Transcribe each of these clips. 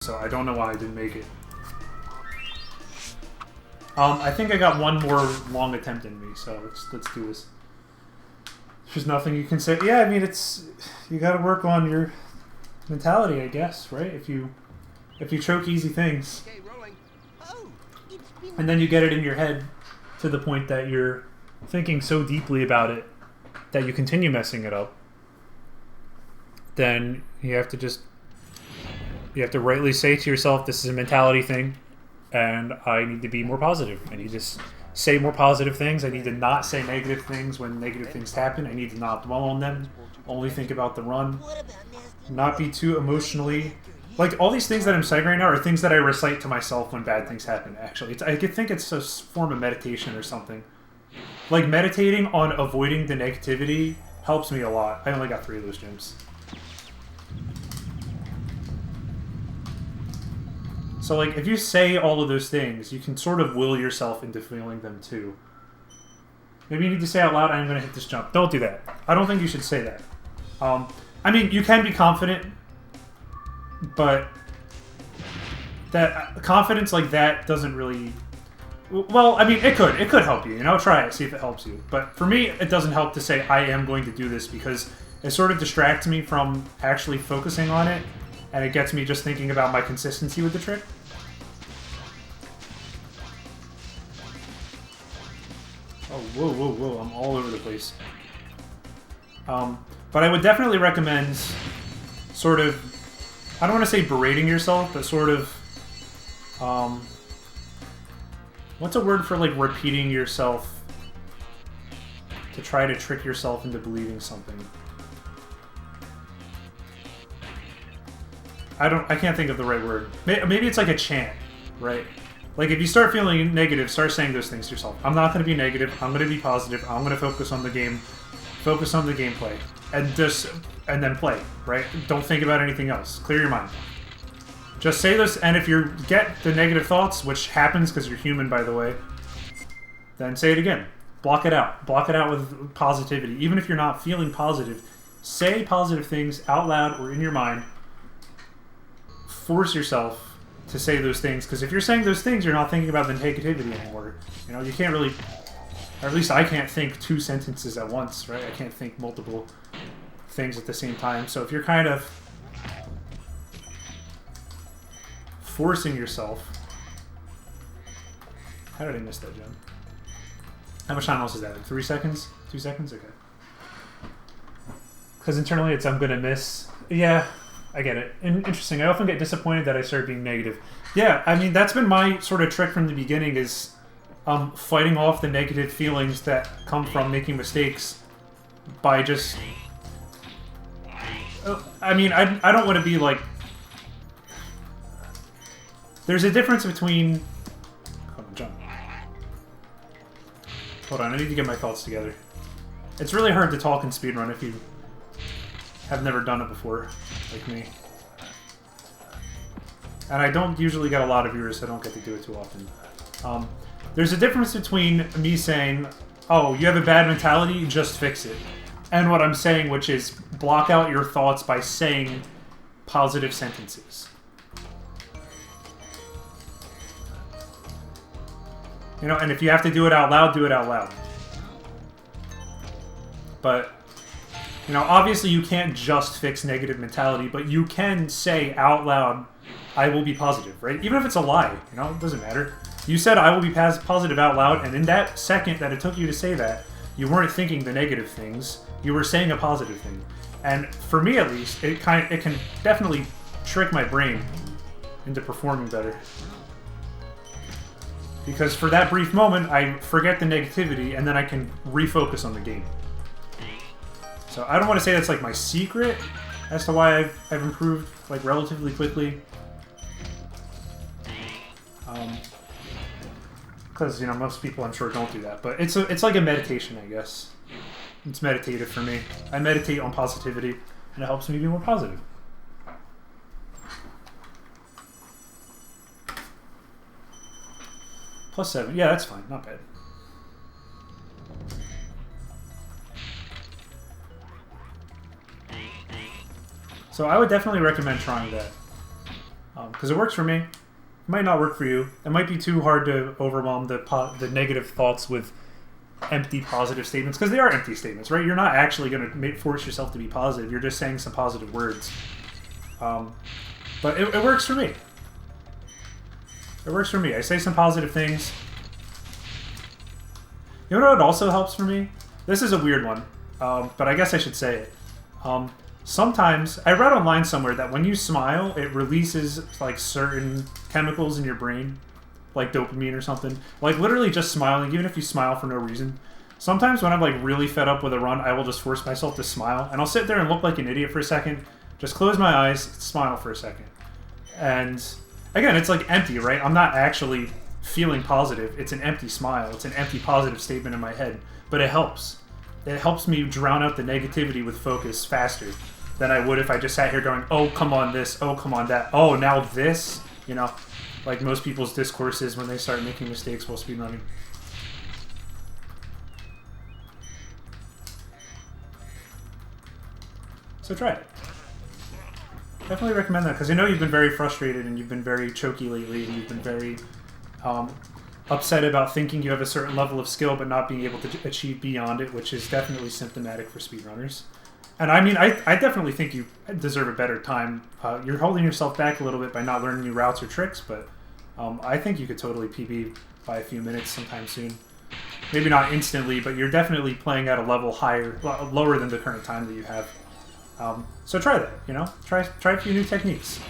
so I don't know why I didn't make it. I think I got one more long attempt in me, so let's do this. There's nothing you can say. Yeah, I mean, you got to work on your mentality, I guess, right? If you choke easy things, and then you get it in your head to the point that you're thinking so deeply about it that you continue messing it up, then you have to rightly say to yourself, this is a mentality thing, and I need to be more positive. I need to say more positive things. I need to not say negative things when negative things happen. I need to not dwell on them. Only think about the run. Not be too emotionally... Like, all these things that I'm saying right now are things that I recite to myself when bad things happen, actually. I think it's a form of meditation or something. Like, meditating on avoiding the negativity helps me a lot. I only got 3 of those gems. So, like, if you say all of those things, you can sort of will yourself into feeling them, too. Maybe you need to say out loud, I'm going to hit this jump. Don't do that. I don't think you should say that. I mean, you can be confident, but that confidence like that doesn't really... Well, I mean, it could help you, you know? Try it, see if it helps you. But for me, it doesn't help to say, I am going to do this, because it sort of distracts me from actually focusing on it, and it gets me just thinking about my consistency with the trick. Oh, whoa, I'm all over the place. But I would definitely recommend sort of, I don't want to say berating yourself, but sort of, what's a word for, like, repeating yourself to try to trick yourself into believing something? I can't think of the right word. Maybe it's like a chant, right? Like, if you start feeling negative, start saying those things to yourself. I'm not going to be negative. I'm going to be positive. I'm going to focus on the game. Focus on the gameplay. And then play, right? Don't think about anything else. Clear your mind. Just say this, and if you get the negative thoughts, which happens because you're human, by the way, then say it again. Block it out. Block it out with positivity. Even if you're not feeling positive, say positive things out loud or in your mind. Force yourself to say those things, because if you're saying those things, you're not thinking about the negativity anymore. You know, you can't really, or at least I can't think 2 sentences at once, right? I can't think multiple things at the same time. So if you're kind of forcing yourself... How did I miss that, Jen? How much time else is that? Like 3 seconds? 2 seconds? Okay. Because internally it's I'm gonna miss. Yeah. I get it. Interesting. I often get disappointed that I start being negative. Yeah, I mean, that's been my sort of trick from the beginning, is fighting off the negative feelings that come from making mistakes by just... I mean, I don't want to be like... There's a difference between... Hold on, jump. Hold on, I need to get my thoughts together. It's really hard to talk in speedrun if you have never done it before, like me. And I don't usually get a lot of viewers, so I don't get to do it too often. There's a difference between me saying, oh, you have a bad mentality, just fix it. And what I'm saying, which is block out your thoughts by saying positive sentences. You know, and if you have to do it out loud, do it out loud. But... You know, obviously you can't just fix negative mentality, but you can say out loud, I will be positive, right? Even if it's a lie, you know, it doesn't matter. You said I will be positive out loud, and in that second that it took you to say that, you weren't thinking the negative things, you were saying a positive thing. And for me at least, it can definitely trick my brain into performing better. Because for that brief moment, I forget the negativity, and then I can refocus on the game. So I don't want to say that's like my secret as to why I've improved like relatively quickly. Because, you know, most people I'm sure don't do that. But it's like a meditation, I guess. It's meditative for me. I meditate on positivity, and it helps me be more positive. +7. Yeah, that's fine. Not bad. So I would definitely recommend trying that. because it works for me. It might not work for you. It might be too hard to overwhelm the negative thoughts with empty positive statements, because they are empty statements, right? You're not actually going to force yourself to be positive. You're just saying some positive words. But it works for me. It works for me. I say some positive things. You know what also helps for me? This is a weird one, but I guess I should say it. Sometimes, I read online somewhere that when you smile, it releases like certain chemicals in your brain, like dopamine or something. Like literally just smiling, even if you smile for no reason. Sometimes when I'm like really fed up with a run, I will just force myself to smile, and I'll sit there and look like an idiot for a second, just close my eyes, smile for a second. And again, it's like empty, right? I'm not actually feeling positive. It's an empty smile. It's an empty positive statement in my head, but it helps. It helps me drown out the negativity with focus faster than I would if I just sat here going, oh, come on this, oh, come on that, oh, now this, you know, like most people's discourse is when they start making mistakes while speedrunning. So try it. Definitely recommend that, because I know you've been very frustrated and you've been very choky lately, and you've been very upset about thinking you have a certain level of skill but not being able to achieve beyond it, which is definitely symptomatic for speedrunners. And I mean, I definitely think you deserve a better time. You're holding yourself back a little bit by not learning new routes or tricks, but I think you could totally PB by a few minutes sometime soon. Maybe not instantly, but you're definitely playing at a level higher, lower than the current time that you have. So try that, you know? Try a few new techniques.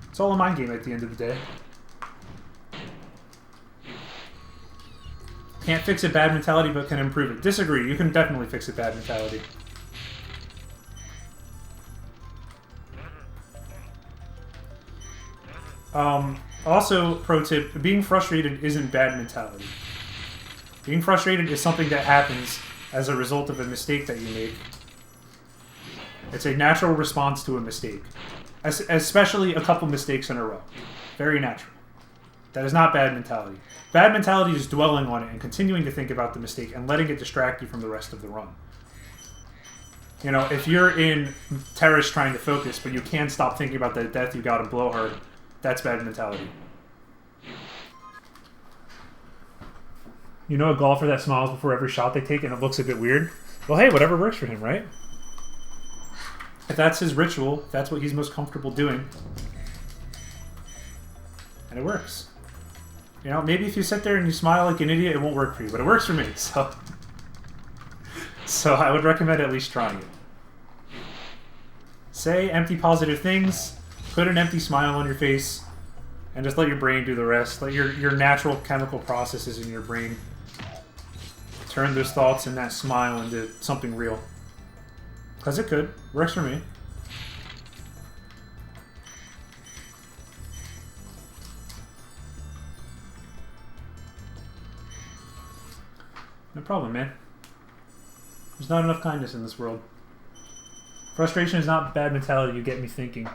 It's all a mind game at the end of the day. Can't fix a bad mentality, but can improve it. Disagree. You can definitely fix a bad mentality. Also, pro tip, being frustrated isn't bad mentality. Being frustrated is something that happens as a result of a mistake that you make. It's a natural response to a mistake. Especially a couple mistakes in a row. Very natural. That is not bad mentality. Bad mentality is dwelling on it and continuing to think about the mistake and letting it distract you from the rest of the run. You know, if you're in Terrace trying to focus, but you can't stop thinking about that death you got in Blowhard, that's bad mentality. You know a golfer that smiles before every shot they take and it looks a bit weird? Well, hey, whatever works for him, right? If that's his ritual, if that's what he's most comfortable doing, and it works. You know, maybe if you sit there and you smile like an idiot, it won't work for you, but it works for me, so I would recommend at least trying it. Say empty positive things, put an empty smile on your face, and just let your brain do the rest. Let your natural chemical processes in your brain turn those thoughts and that smile into something real. Because it could. Works for me. No problem, man. There's not enough kindness in this world. Frustration is not bad mentality. You get me thinking.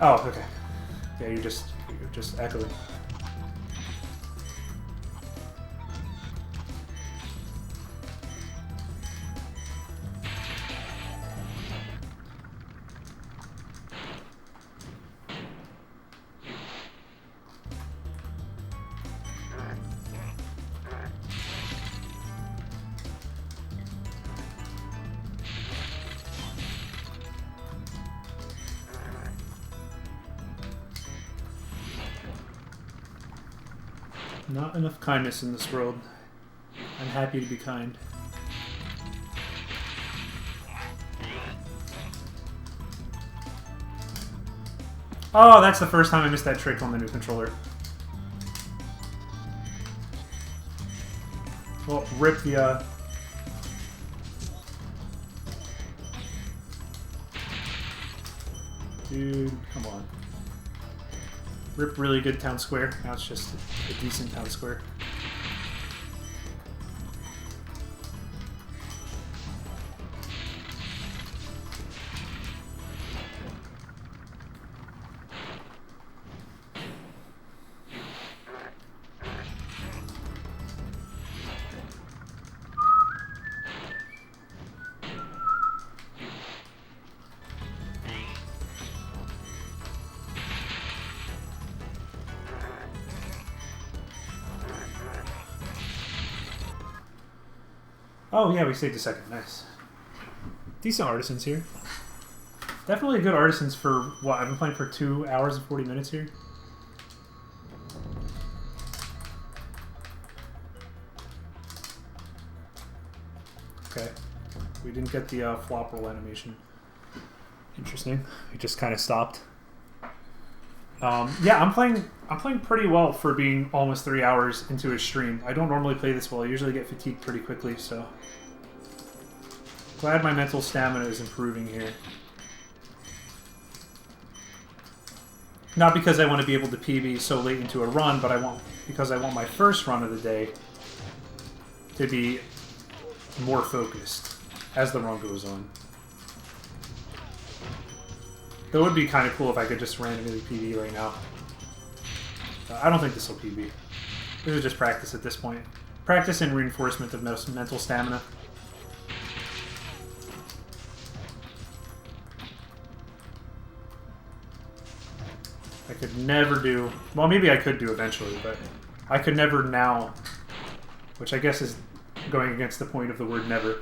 Oh, okay. Yeah, you're just echoing. Not enough kindness in this world. I'm happy to be kind. Oh, that's the first time I missed that trick on the new controller. Well, rip the, Dude, come on. Rip really good town square. Now it's just a decent town square. Oh, yeah, we saved a second. Nice. Decent artisans here. Definitely good artisans for what? I've been playing for 2 hours and 40 minutes here. Okay. We didn't get the flop roll animation. Interesting. We just kind of stopped. Yeah, I'm playing pretty well for being almost 3 hours into a stream. I don't normally play this well. I usually get fatigued pretty quickly, so glad my mental stamina is improving here. Not because I want to be able to PB so late into a run, but because I want my first run of the day to be more focused as the run goes on. It would be kind of cool if I could just randomly PB right now. I don't think this will PB. This is just practice at this point. Practice and reinforcement of mental stamina. I could never do... Well, maybe I could do eventually, but I could never now, which I guess is going against the point of the word never.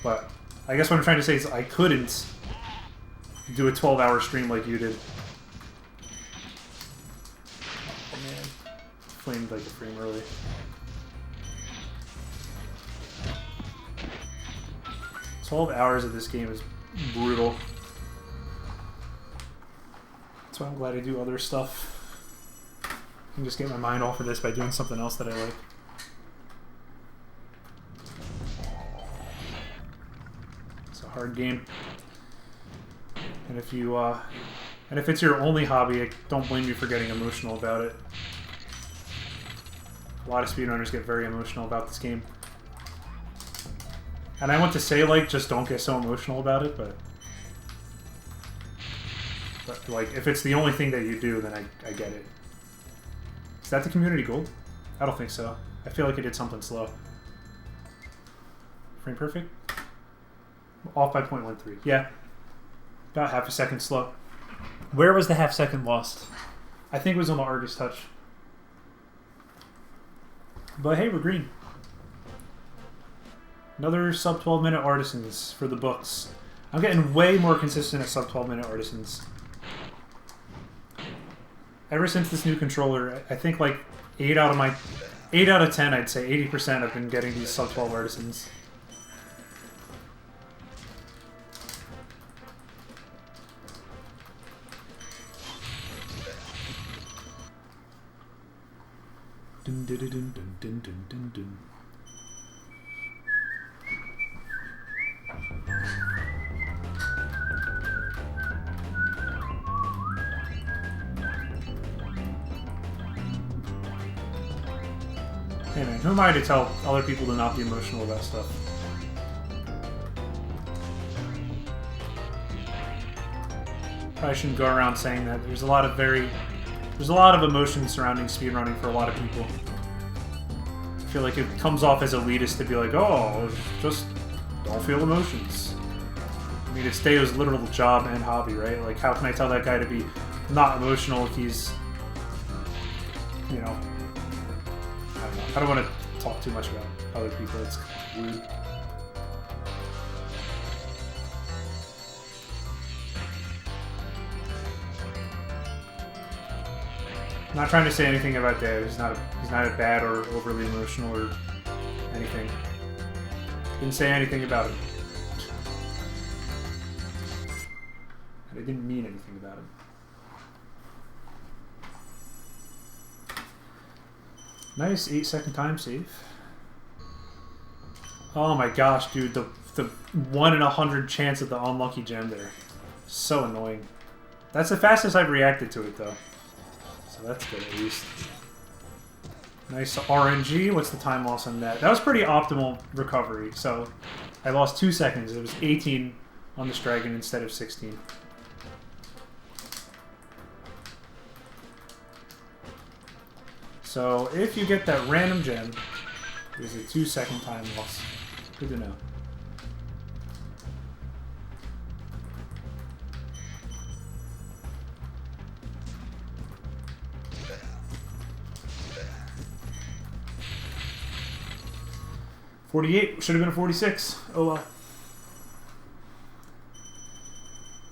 But I guess what I'm trying to say is I couldn't do a 12-hour stream like you did. Oh man, flamed like a frame early. "12 hours of this game is brutal. That's why I'm glad I do other stuff. I can just get my mind off of this by doing something else that I like. It's a hard game. And if you, and if it's your only hobby, I don't blame you for getting emotional about it. A lot of speedrunners get very emotional about this game. And I want to say, like, just don't get so emotional about it, but like, if it's the only thing that you do, then I get it. Is that the community gold? I don't think so. I feel like it did something slow. Frame perfect? Off by 0.13. Yeah. About half a second slow. Where was the half second lost? I think it was on the Argus touch. But hey, we're green. Another sub 12 minute artisans for the books. I'm getting way more consistent at sub 12 minute artisans. Ever since this new controller, I think like 8 out of 10, I'd say 80% I've been getting these sub 12 artisans. Dun, dun, dun, dun, dun, dun, dun, dun. Hey man, who am I to tell other people to not be emotional about stuff? Probably shouldn't go around saying that. There's a lot of emotion surrounding speedrunning for a lot of people. I feel like it comes off as elitist to be like, oh, just don't feel emotions. I mean, it's Deo's literal job and hobby, right? Like, how can I tell that guy to be not emotional if he's, you know, I don't know. I don't want to talk too much about other people. It's rude. I'm not trying to say anything about Dave. He's not a bad or overly emotional or anything. Didn't say anything about him. And I didn't mean anything about him. Nice 8-second time save. Oh my gosh, dude, the 1 in 100 chance of the unlucky gem there. So annoying. That's the fastest I've reacted to it though. So that's good at least. Nice RNG. What's the time loss on that? That was pretty optimal recovery. So I lost 2 seconds. It was 18 on this dragon instead of 16. So if you get that random gem, there's a 2-second time loss. Good to know. 48 should have been a 46. Oh well.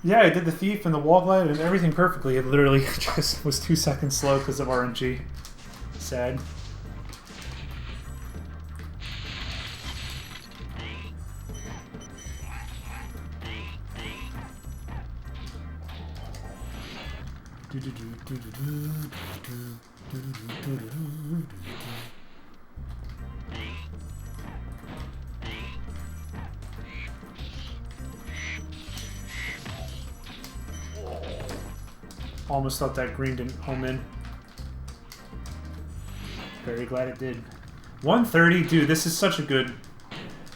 Yeah, I did the thief and the wall glide and everything perfectly. It literally just was 2 seconds slow because of RNG. Sad. Almost thought that green didn't home in. Very glad it did. 130, dude, this is such a good...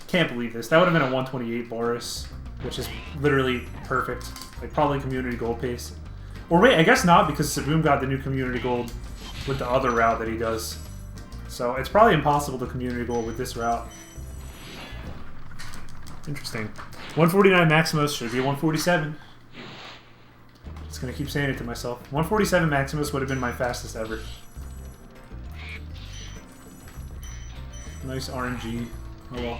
Can't believe this. That would have been a 128 Boris, which is literally perfect. Like, probably community gold pace. Or wait, I guess not, because Saboom got the new community gold with the other route that he does. So it's probably impossible to community gold with this route. Interesting. 149 Maximus should be 147. Just gonna keep saying it to myself. 147 Maximus would have been my fastest ever. Nice RNG. Oh well.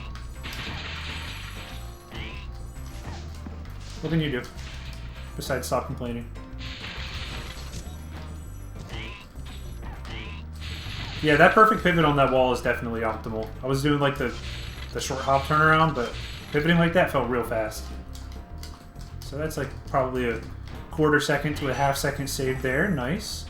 What can you do? Besides stop complaining. Yeah, that perfect pivot on that wall is definitely optimal. I was doing like the short hop turnaround, but pivoting like that felt real fast. So that's like probably a quarter second to a half second save there. Nice.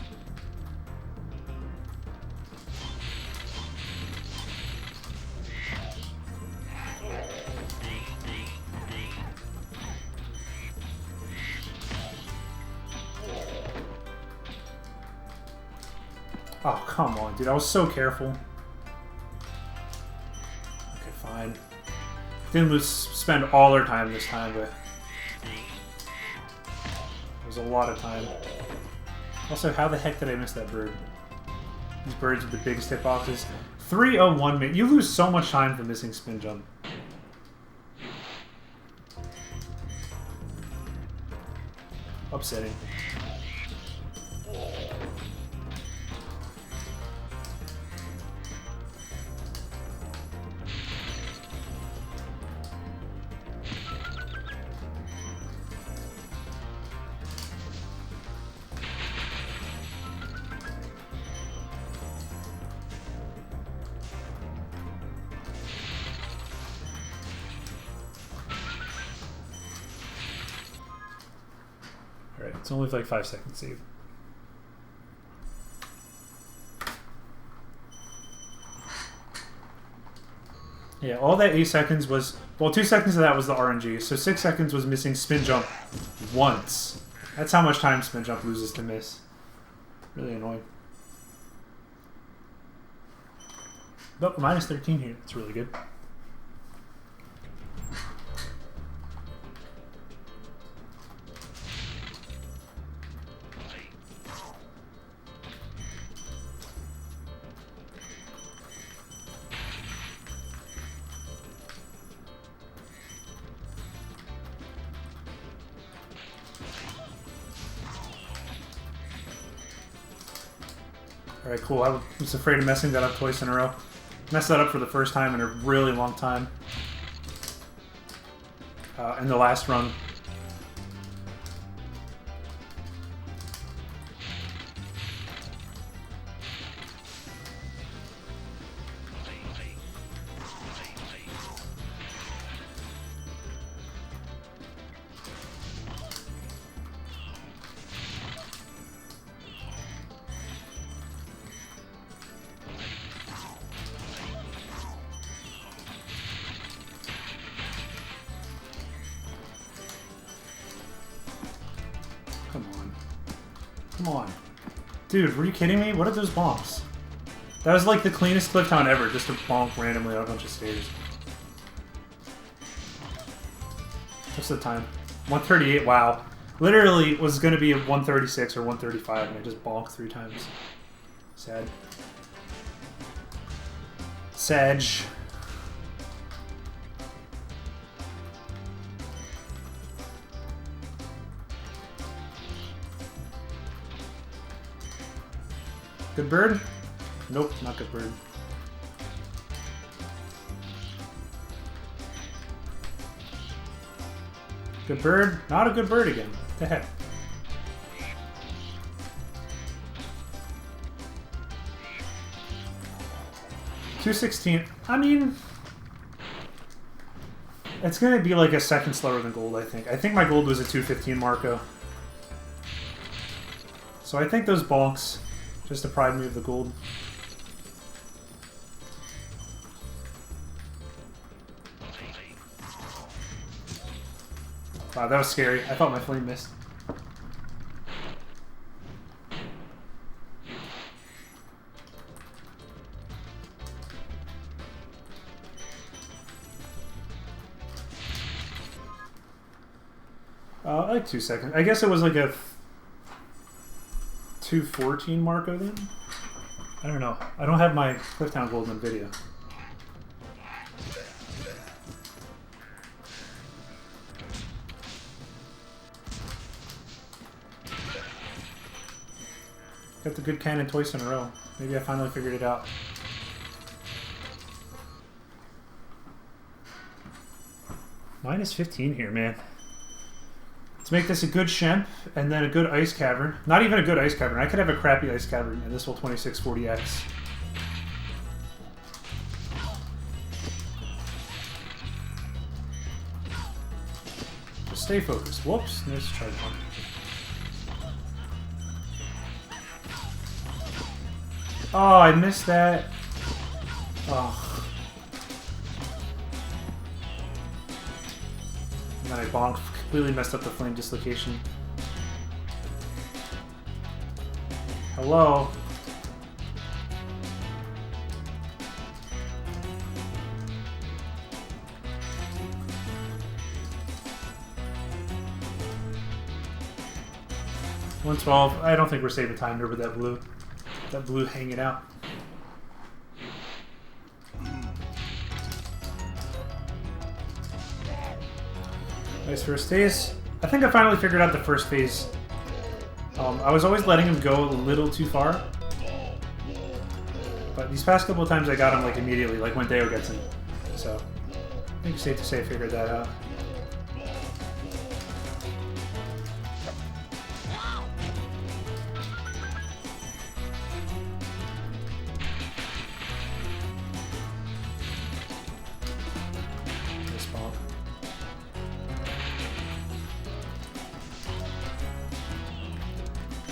Oh, come on, dude. I was so careful. Okay, fine. Didn't spend all our time this time, but... It was a lot of time. Also, how the heck did I miss that bird? These birds with the biggest hitboxes. 301 minute. You lose so much time for missing spin jump. Upsetting. Alright, it's only like 5 seconds save. Yeah, all that 8 seconds was... Well, 2 seconds of that was the RNG, so 6 seconds was missing spin jump once. That's how much time spin jump loses to miss. Really annoying. But minus 13 here. That's really good. Alright, cool. I was afraid of messing that up twice in a row. Messed that up for the first time in a really long time. In the last run. Come on. Dude, were you kidding me? What are those bonks? That was like the cleanest cliff-town ever, just to bonk randomly on a bunch of stairs. What's the time? 138, wow. Literally was going to be a 136 or 135, and I just bonked 3 times. Sad. Sedge. Good bird? Nope, not good bird. Good bird. Not a good bird again. What the heck? $2.16. I mean, it's gonna be like a second slower than gold. I think my gold was a 2.15 Marco. So I think those bonks just deprived me of the gold. Wow, that was scary. I thought my flame missed. Like 2 seconds. I guess it was like a 2.14 Marco then? I don't know. I don't have my Clifftown Gold in video. Got the good cannon twice in a row. Maybe I finally figured it out. Minus 15 here, man. Let's make this a good Shemp, and then a good Ice Cavern. Not even a good Ice Cavern. I could have a crappy Ice Cavern, and this will 2640X. Just stay focused. Whoops. Nice charge one. Oh, I missed that. Oh. And then I bonked. Completely messed up the flame dislocation. Hello? $112. I don't think we're saving time here with that blue. That blue hanging out. Nice first phase. I think I finally figured out the first phase. I was always letting him go a little too far. But these past couple of times I got him like immediately, like when Deo gets him. So I think it's safe to say I figured that out.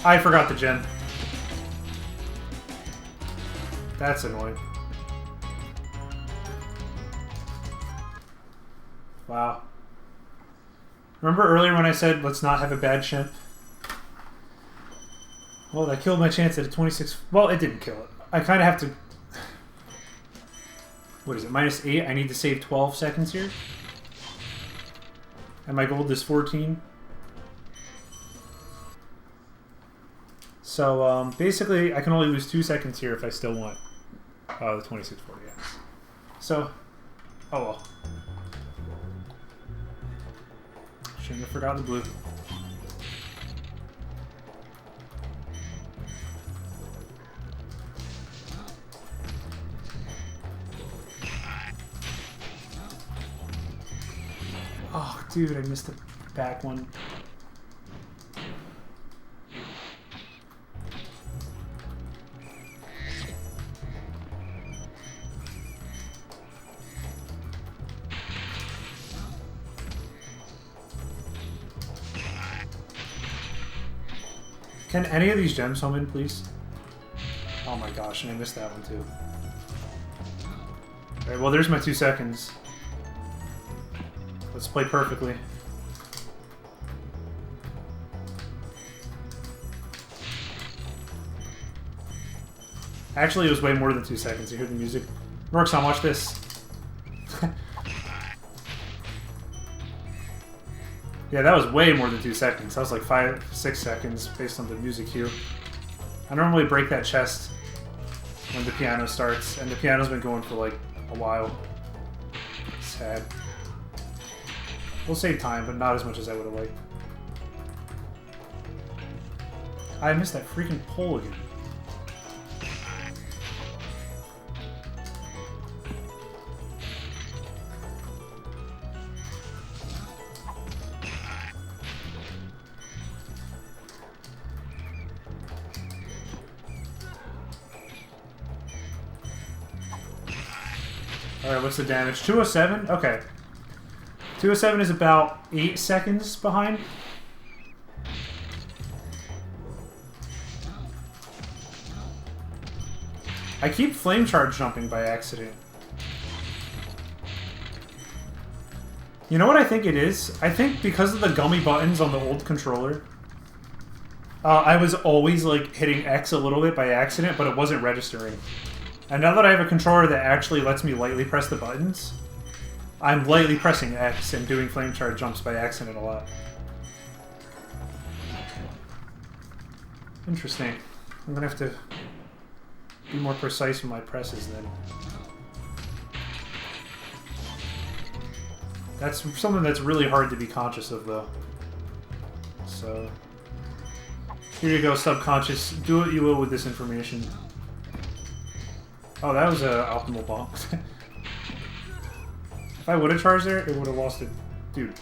I forgot the gem. That's annoying. Wow. Remember earlier when I said let's not have a bad Shemp? Well, that killed my chance at a 26... Well, it didn't kill it. I kind of have to... What is it? -8? I need to save 12 seconds here. And my gold is 14. So, basically, I can only lose 2 seconds here if I still want the 2640X. So, oh well. Shouldn't have forgotten the blue. Oh, dude, I missed the back one. Can any of these gems home in, please? Oh my gosh, and I missed that one too. Alright, well there's my 2 seconds. Let's play perfectly. Actually, it was way more than 2 seconds. You hear the music? Roxanne, watch this. Yeah, that was way more than 2 seconds. That was like 5-6 seconds based on the music cue. I normally break that chest when the piano starts, and the piano's been going for like a while. Sad. We'll save time, but not as much as I would have liked. I missed that freaking pole again. Alright, what's the damage? 207? Okay. 207 is about 8 seconds behind. I keep flame charge jumping by accident. You know what I think it is? I think because of the gummy buttons on the old controller, I was always like hitting X a little bit by accident, but it wasn't registering. And now that I have a controller that actually lets me lightly press the buttons, I'm lightly pressing X and doing flame charge jumps by accident a lot. Interesting. I'm gonna have to be more precise with my presses then. That's something that's really hard to be conscious of, though. So, here you go, subconscious. Do what you will with this information. Oh, that was an optimal bonk. If I would have charged there, it would have lost it. Dude,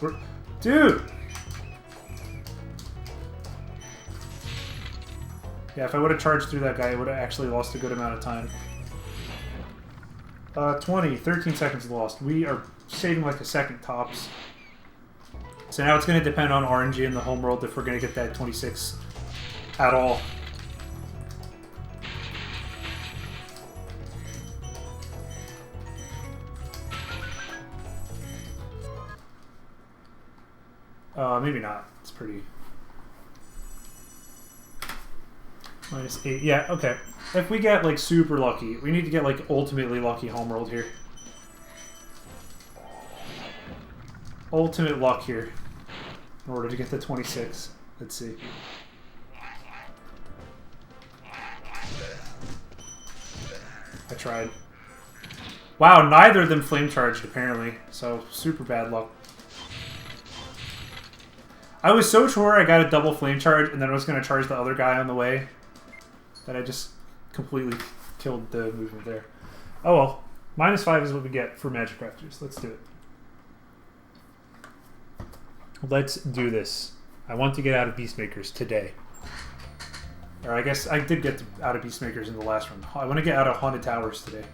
dude! Yeah, if I would have charged through that guy, it would have actually lost a good amount of time. 13 seconds lost. We are saving like a second tops. So now it's going to depend on RNG in the homeworld if we're going to get that 26 at all. Maybe not. It's pretty... -8. Yeah, okay. If we get, like, super lucky, we need to get, like, ultimately lucky homeworld here. Ultimate luck here. In order to get the 26. Let's see. I tried. Wow, neither of them flame charged, apparently. So, super bad luck. I was so sure I got a double flame charge, and then I was going to charge the other guy on the way, that I just completely killed the movement there. Oh well. -5 is what we get for Magic Crafters. Let's do it. Let's do this. I want to get out of Beastmakers today. Or I guess I did get out of Beastmakers in the last run. I want to get out of Haunted Towers today.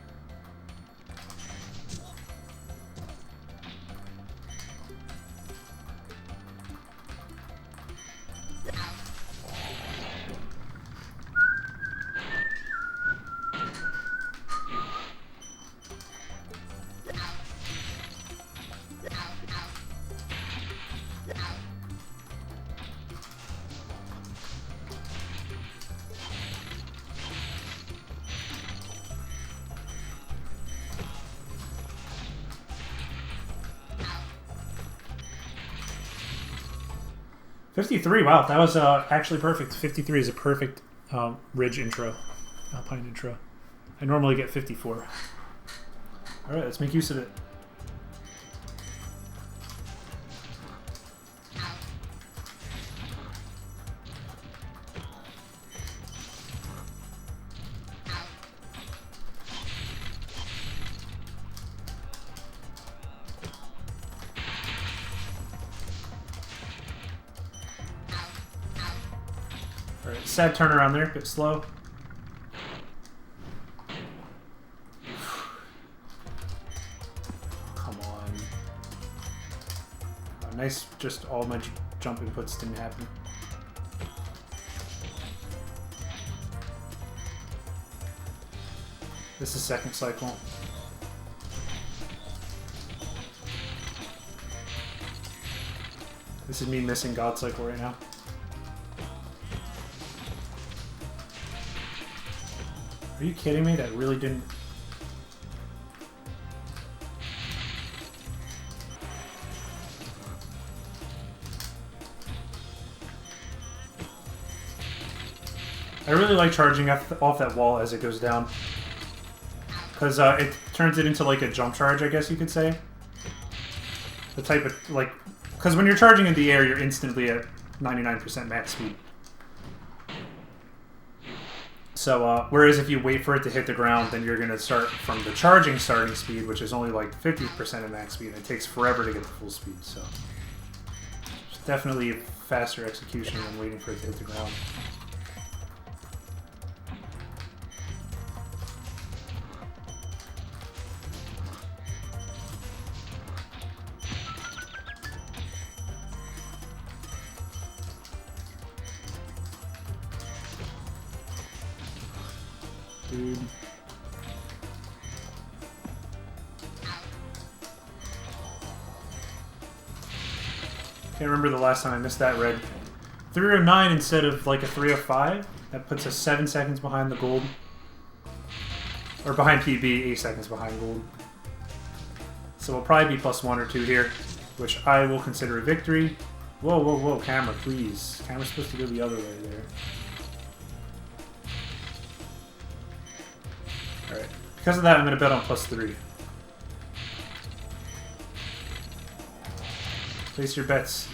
'53, wow, that was actually perfect. 53 is a perfect ridge intro, alpine intro. I normally get 54. Alright, let's make use of it. Alright, sad turnaround there, a bit slow. Come on. Oh, nice, just all my jump inputs didn't happen. This is second cycle. This is me missing God Cycle right now. Are you kidding me? That really didn't... I really like charging off that wall as it goes down. Because it turns it into like a jump charge, I guess you could say. The type of, like... Because when you're charging in the air, you're instantly at 99% max speed. So, whereas if you wait for it to hit the ground, then you're going to start from the charging starting speed, which is only like 50% of max speed, and it takes forever to get to full speed, so... It's definitely faster execution than waiting for it to hit the ground. dude. Can't remember the last time I missed that red. 309 instead of like a 305. That puts us 7 seconds behind the gold. Or behind PB, 8 seconds behind gold. So we'll probably be +1 or 2 here, which I will consider a victory. Whoa, whoa, whoa, camera, please. Camera's supposed to go the other way there. Alright. Because of that, I'm going to bet on +3. Place your bets.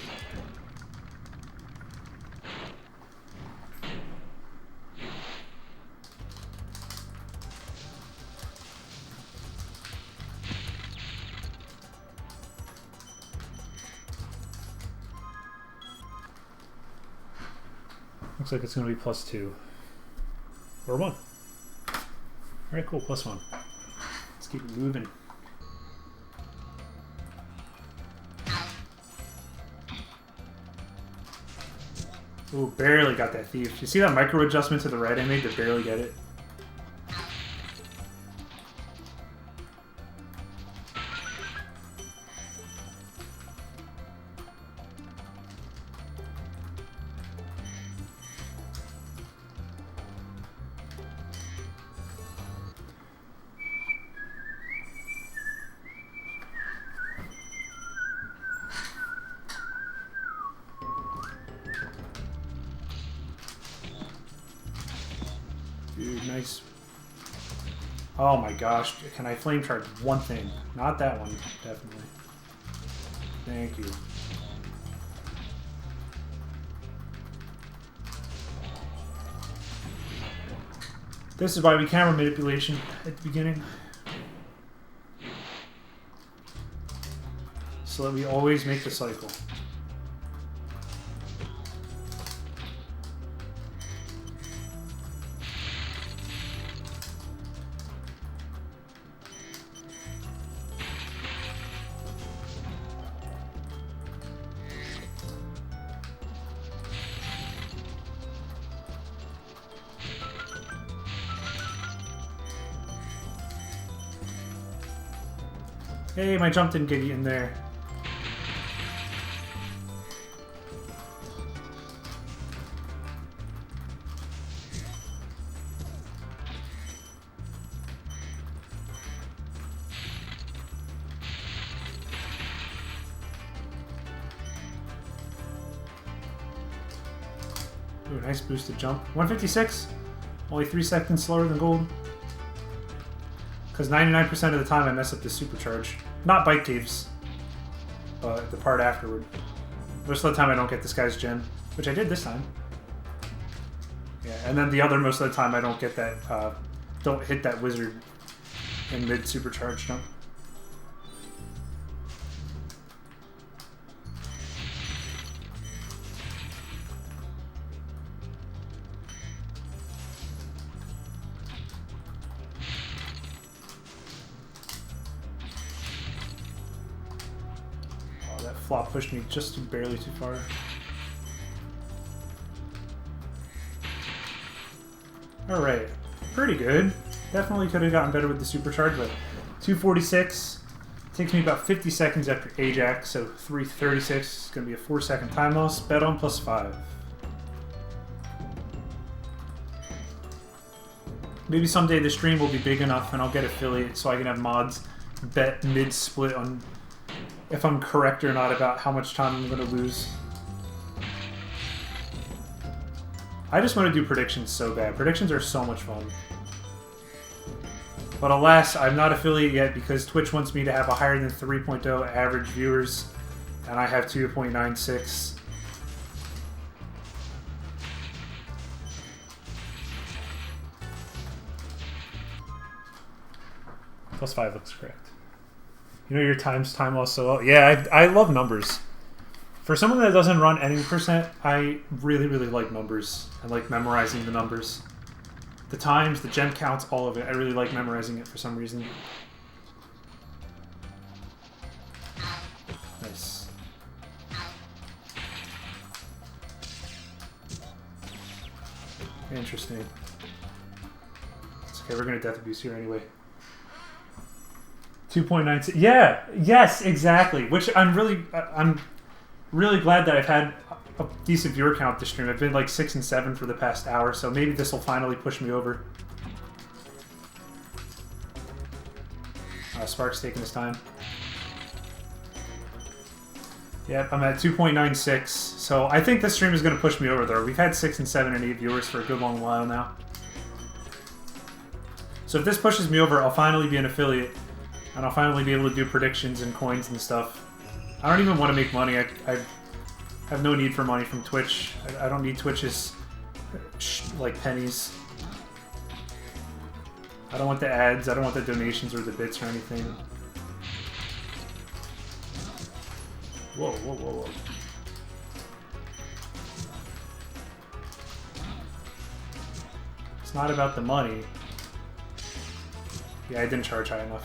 Looks like it's going to be +2. Or 1. Alright, cool, +1. Let's keep it moving. Ooh, barely got that thief. You see that micro adjustment to the right I made to barely get it? Dude, nice. Oh my gosh, can I flame charge one thing? Not that one, definitely. Thank you. This is why we camera manipulation at the beginning. So that we always make the cycle. Hey, my jump didn't get you in there. Ooh, nice boosted jump. 156? Only 3 seconds slower than gold. Because 99% of the time I mess up the supercharge. Not bike caves, but the part afterward. Most of the time I don't get this guy's gem, which I did this time. Yeah, and then the other most of the time I don't get that, don't hit that wizard in mid supercharge jump. Flop pushed me just barely too far. Alright, pretty good. Definitely could have gotten better with the supercharge, but 246 takes me about 50 seconds after Ajax, so 336 is going to be a 4-second time loss. Bet on +5. Maybe someday the stream will be big enough and I'll get affiliate so I can have mods bet mid-split on if I'm correct or not about how much time I'm going to lose. I just want to do predictions so bad. Predictions are so much fun. But alas, I'm not affiliate yet because Twitch wants me to have a higher than 3.0 average viewers, and I have 2.96. +5 looks correct. You know your time loss so well. Yeah, I love numbers. For someone that doesn't run any percent, I really, really like numbers. I like memorizing the numbers. The times, the gem counts, all of it. I really like memorizing it for some reason. Nice. Interesting. Let's Okay, we're gonna death abuse here anyway. 2.96. Yeah. Yes. Exactly. Which I'm really glad that I've had a decent viewer count this stream. I've been like 6 and 7 for the past hour, so maybe this will finally push me over. Spark's taking his time. Yep, I'm at 2.96. So I think this stream is going to push me over there. We've had 6 and 7 and 8 viewers for a good long while now. So if this pushes me over, I'll finally be an affiliate. And I'll finally be able to do predictions and coins and stuff. I don't even want to make money. I have no need for money from Twitch. I don't need Twitch's like pennies. I don't want the ads. I don't want the donations or the bits or anything. Whoa, whoa, whoa, whoa. It's not about the money. Yeah, I didn't charge high enough.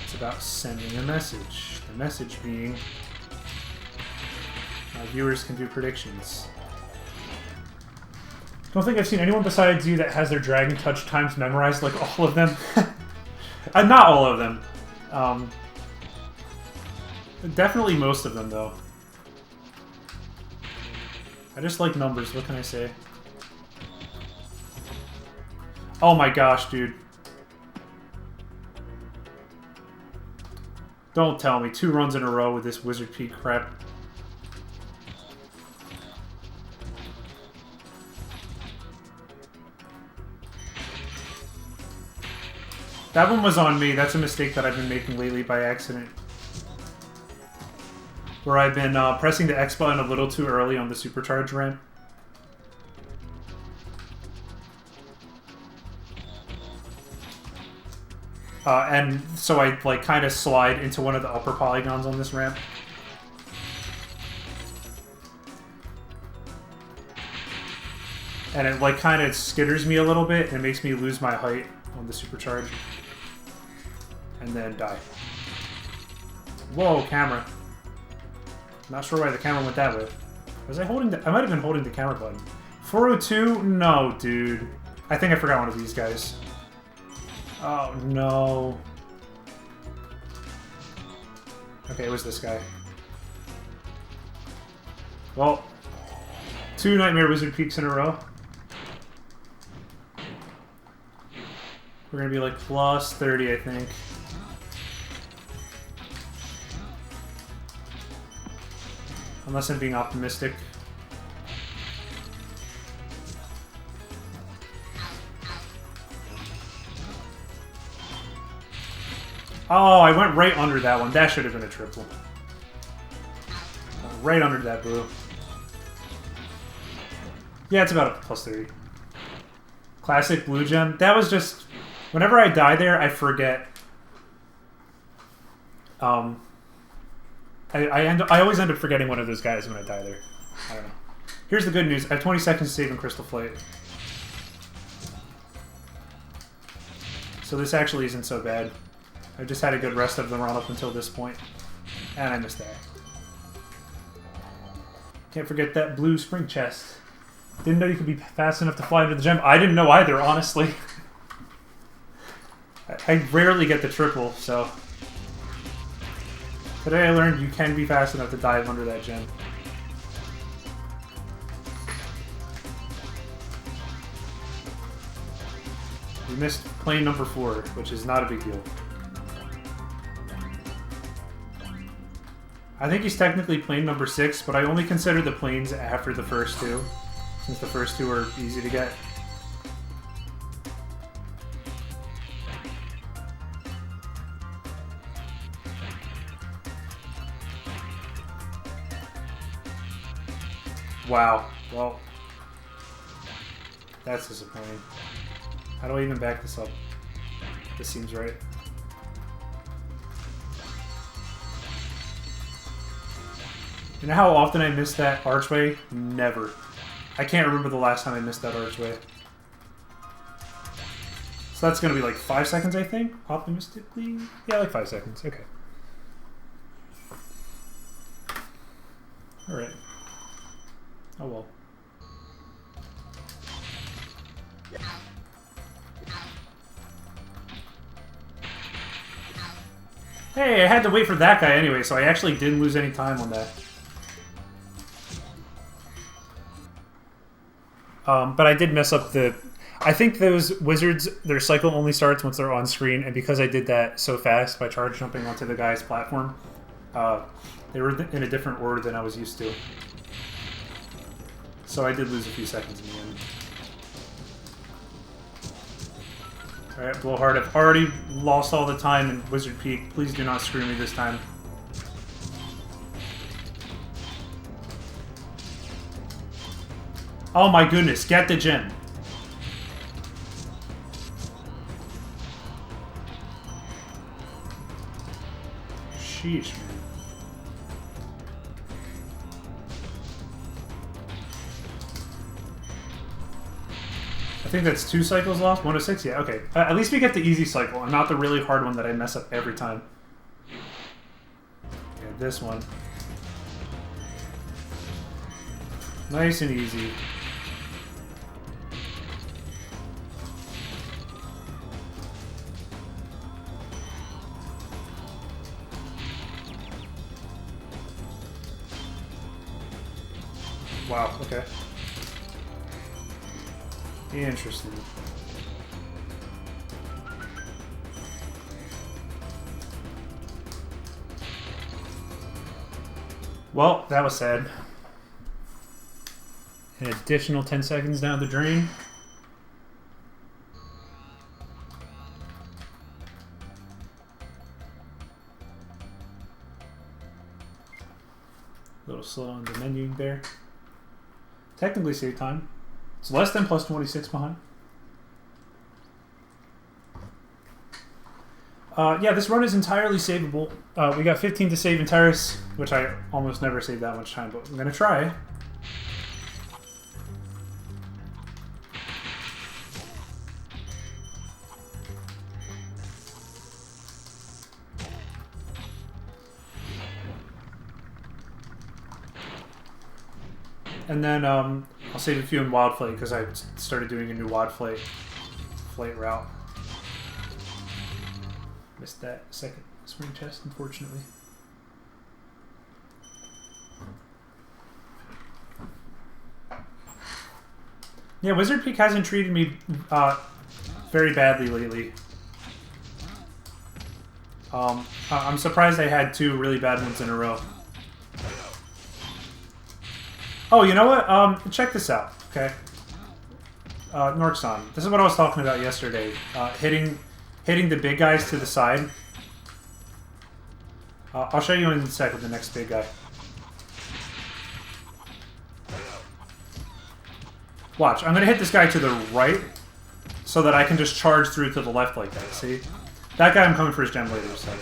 It's about sending a message. The message being my viewers can do predictions. Don't think I've seen anyone besides you that has their Dragon Touch times memorized, like all of them. Not all of them. Definitely most of them, though. I just like numbers, what can I say? Oh my gosh, dude. Don't tell me. 2 runs in a row with this Wizard Peak crap. That one was on me. That's a mistake that I've been making lately by accident. Where I've been pressing the X button a little too early on the supercharge ramp. And so I like kind of slide into one of the upper polygons on this ramp. And it like kind of skitters me a little bit and it makes me lose my height on the supercharge. And then die. Whoa, camera. Not sure why the camera went that way. Was I holding the... I might have been holding the camera button. 402? No, dude. I think I forgot one of these guys. Oh, no. Okay, it was this guy. Well, 2 Nightmare Wizard Peaks in a row. We're gonna be like plus 30, I think. Unless I'm being optimistic. Oh, I went right under that one. That should have been a triple. Right under that blue. Yeah, it's about a plus 30. Classic blue gem. That was just... Whenever I die there, I forget. I always end up forgetting one of those guys when I die there. I don't know. Here's the good news. I have 20 seconds to save in Crystal Flight. So this actually isn't so bad. I just had a good rest of the run up until this point. And I missed that. Can't forget that blue spring chest. Didn't know you could be fast enough to fly into the gem. I didn't know either, honestly. I rarely get the triple, so... Today I learned you can be fast enough to dive under that gem. We missed plane number 4, which is not a big deal. I think he's technically plane number 6, but I only consider the planes after the first 2, since the first 2 are easy to get. Wow. Well, that's disappointing. How do I even back this up? This seems right. You know how often I miss that archway? Never. I can't remember the last time I missed that archway. So that's going to be like 5 seconds, I think? Optimistically? Yeah, like 5 seconds. Okay. Alright. Oh well. Hey, I had to wait for that guy anyway, so I actually didn't lose any time on that. But I did mess up the... I think those wizards, their cycle only starts once they're on screen, and because I did that so fast by charge jumping onto the guy's platform, they were in a different order than I was used to. So I did lose a few seconds in the end. Alright, Blowhard, I've already lost all the time in Wizard Peak. Please do not screw me this time. Oh my goodness, get the gem. Sheesh, man. I think that's 2 cycles lost. 106? Yeah, okay. At least we get the easy cycle and not the really hard one that I mess up every time. Yeah, this one. Nice and easy. Wow, okay. Interesting. Well, that was sad. An additional 10 seconds down the drain. A little slow on the menu there. Technically save time. It's less than plus 26 behind. Yeah, this run is entirely savable. We got 15 to save in Terrace, which I almost never save that much time, but I'm going to try. And then I'll save a few in Wild Flight because I started doing a new Wild Flight route. Missed that second spring chest, unfortunately. Yeah, Wizard Peak hasn't treated me very badly lately. I'm surprised I had 2 really bad ones in a row. Oh, you know what? Check this out, okay? Norkson. This is what I was talking about yesterday. Hitting the big guys to the side. I'll show you in a sec with the next big guy. Watch, I'm going to hit this guy to the right so that I can just charge through to the left like that, see? That guy I'm coming for his gem later, so.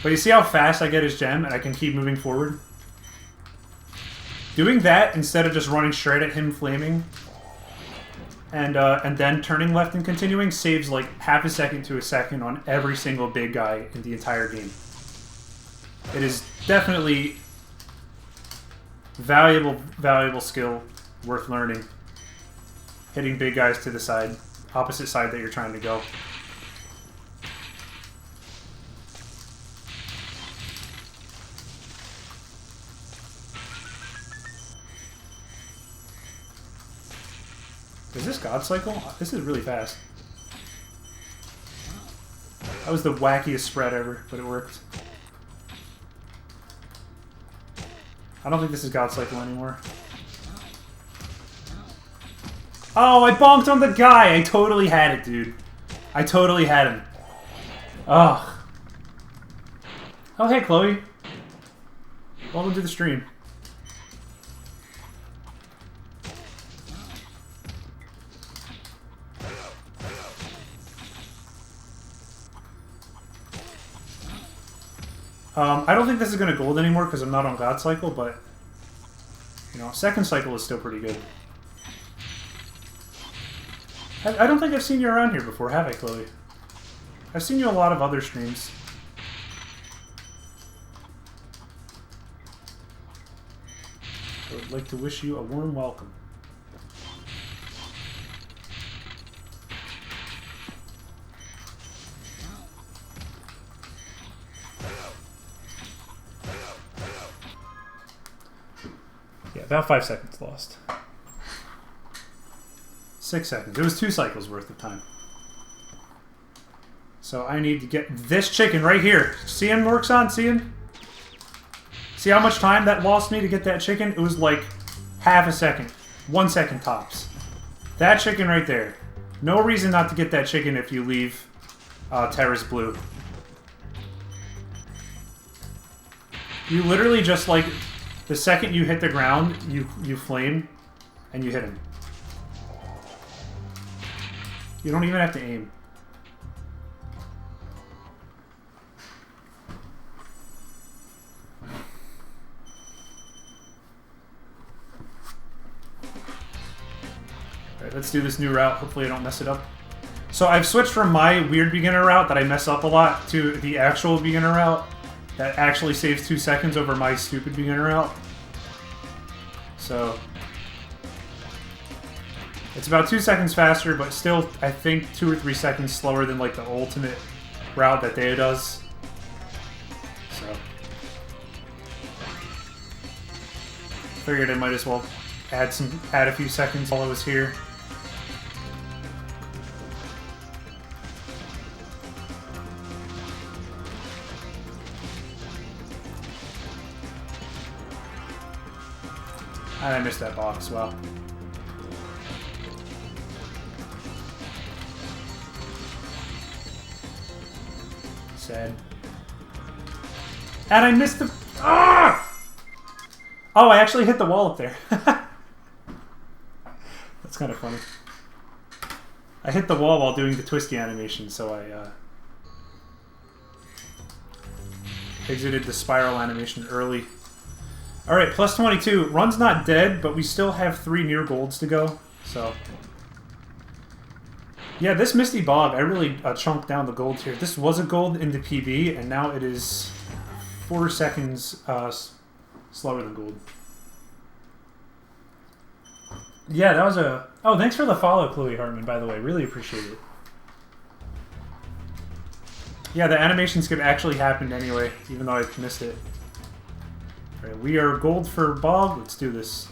But you see how fast I get his gem and I can keep moving forward? Doing that instead of just running straight at him flaming and then turning left and continuing saves like half a second to a second on every single big guy in the entire game. It is definitely valuable skill worth learning. Hitting big guys to the side, opposite side that you're trying to go. Is this God Cycle? This is really fast. That was the wackiest spread ever, but it worked. I don't think this is God Cycle anymore. Oh, I bonked on the guy! I totally had it, dude. I totally had him. Ugh. Oh, hey, Chloe. Welcome to the stream. I don't think this is going to gold anymore because I'm not on God Cycle, but, you know, second cycle is still pretty good. I don't think I've seen you around here before, have I, Chloe? I've seen you a lot of other streams. I would like to wish you a warm welcome. Yeah, about 5 seconds lost. 6 seconds. It was 2 cycles worth of time. So I need to get this chicken right here. See him, Morkson? See him? See how much time that lost me to get that chicken? It was like half a second. 1 second tops. That chicken right there. No reason not to get that chicken if you leave Terrace Blue. You literally just like... The second you hit the ground, you flame, and you hit him. You don't even have to aim. Alright, let's do this new route. Hopefully I don't mess it up. So I've switched from my weird beginner route that I mess up a lot to the actual beginner route. That actually saves 2 seconds over my stupid beginner route. So it's about 2 seconds faster, but still, I think 2 or 3 seconds slower than like the ultimate route that Dea does. So figured I might as well add a few seconds while I was here. And I missed that box, wow. Sad. And I missed the... Ah! Oh, I actually hit the wall up there. That's kind of funny. I hit the wall while doing the twisty animation, so I exited the spiral animation early. Alright, plus 22. Run's not dead, but we still have 3 near golds to go, so... Yeah, this Misty Bog, I really chunked down the gold here. This was a gold in the PB, and now it is 4 seconds slower than gold. Yeah, that was a... Oh, thanks for the follow, Chloe Hartman, by the way. Really appreciate it. Yeah, the animation skip actually happened anyway, even though I missed it. Alright, we are gold for Bog. Let's do this.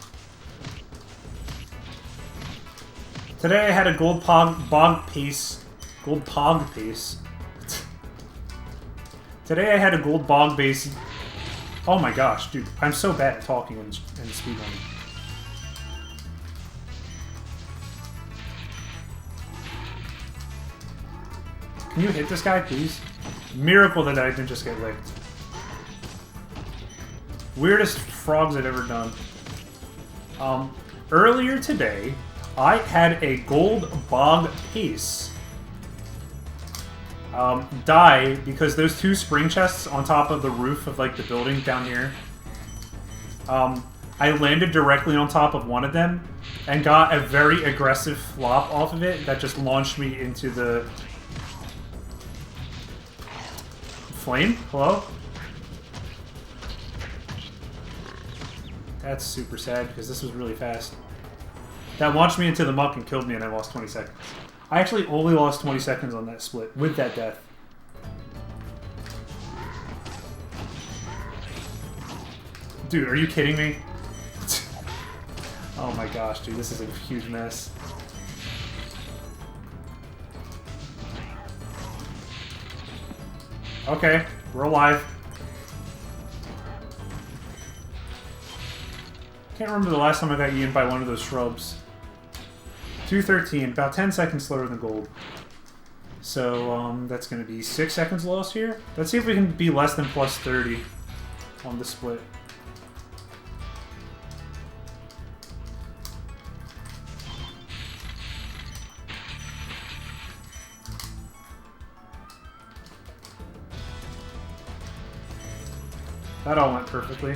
Today I had a gold Bog pace. Gold Pog pace. Today I had a gold Bog base. Oh my gosh, dude. I'm so bad at talking and speedrunning. Can you hit this guy, please? Miracle that I didn't just get licked. Weirdest frogs I've ever done. Earlier today, I had a gold Bog pace die because those 2 spring chests on top of the roof of like the building down here. I landed directly on top of one of them and got a very aggressive flop off of it that just launched me into the flame. Hello? That's super sad, because this was really fast. That launched me into the muck and killed me, and I lost 20 seconds. I actually only lost 20 seconds on that split, with that death. Dude, are you kidding me? Oh my gosh, dude, this is a huge mess. Okay, we're alive. Can't remember the last time I got eaten by one of those shrubs. 213, about 10 seconds slower than gold. So, that's going to be 6 seconds lost here. Let's see if we can be less than plus 30 on the split. That all went perfectly.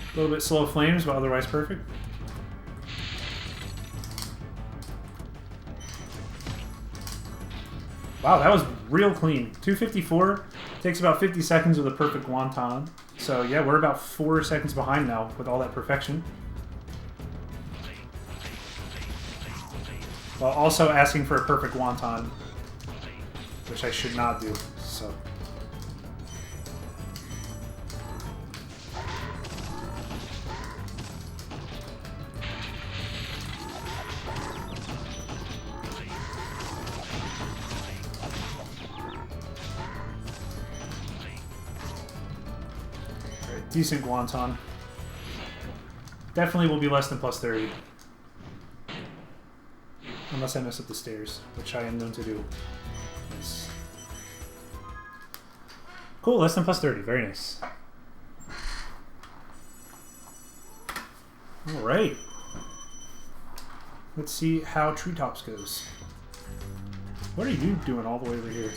A little bit slow flames, but otherwise perfect. Wow, that was real clean. 254 takes about 50 seconds with a perfect wonton. So yeah, we're about 4 seconds behind now with all that perfection. While also asking for a perfect wonton, which I should not do, so... Alright, decent wonton. Definitely will be less than plus 30. Unless I mess up the stairs, which I am known to do. Nice. Cool, less than plus 30. Very nice. Alright. Let's see how Treetops goes. What are you doing all the way over here?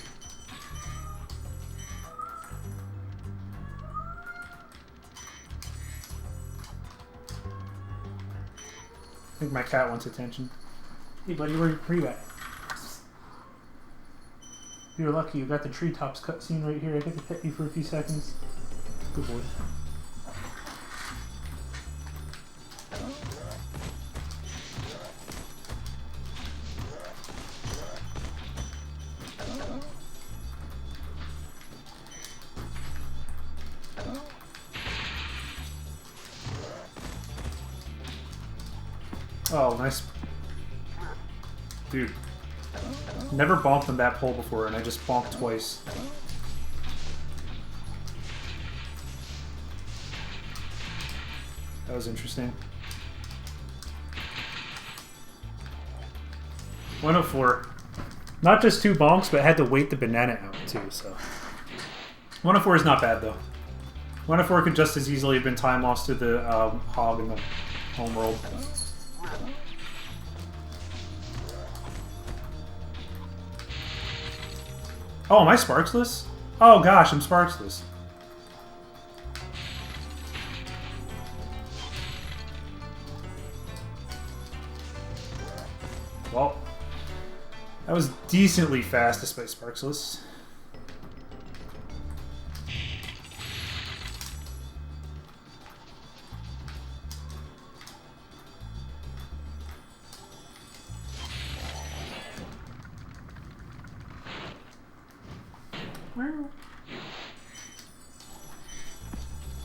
I think my cat wants attention. Hey buddy, where are you at? You're lucky you got the Treetops cutscene right here. I get to pet you for a few seconds. Good boy. Oh, nice. Dude. Never bonked on that pole before, and I just bonked twice. That was interesting. 104. Not just 2 bonks, but had to wait the banana out, too, so... 104 is not bad, though. 104 could just as easily have been time lost to the hog in the homeworld. Oh, am I sparksless? Oh gosh, I'm sparksless. Well, that was decently fast despite sparksless.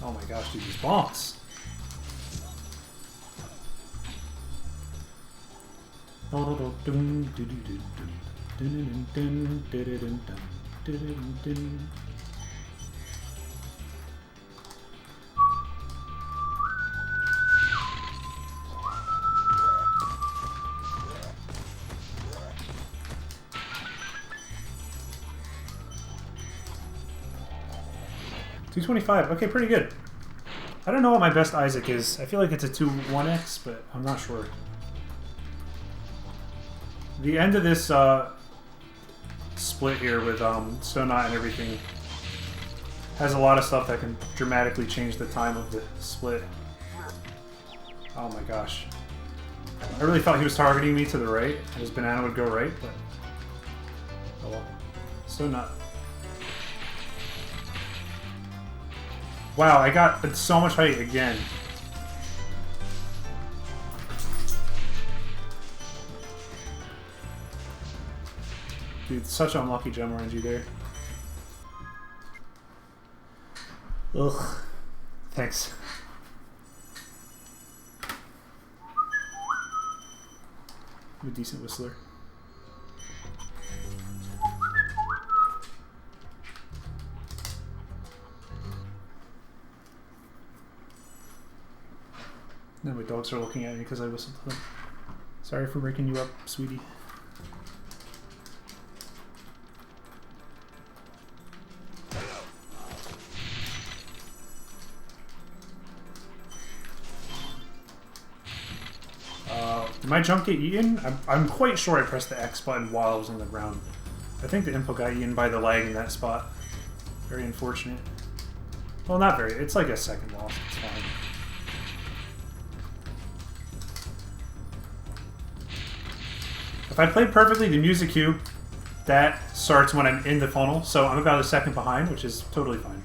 Oh my gosh, dude, these bonks. $225. Okay, pretty good. I don't know what my best Isaac is. I feel like it's a 2-1x, but I'm not sure. The end of this split here with Stone Knot and everything has a lot of stuff that can dramatically change the time of the split. Oh my gosh. I really thought he was targeting me to the right, and his banana would go right, but... oh well. Stone Knot. Wow, I got so much height again. Dude, such unlucky gem RNG there. Ugh. Thanks. I'm a decent whistler. Now my dogs are looking at me because I whistled to them. Sorry for breaking you up, sweetie. Did my jump get eaten? I'm quite sure I pressed the X button while I was on the ground. I think the input got eaten by the lag in that spot. Very unfortunate. Well, not very. It's like a second loss. It's fine. If I played perfectly the music cue, that starts when I'm in the funnel, so I'm about a second behind, which is totally fine.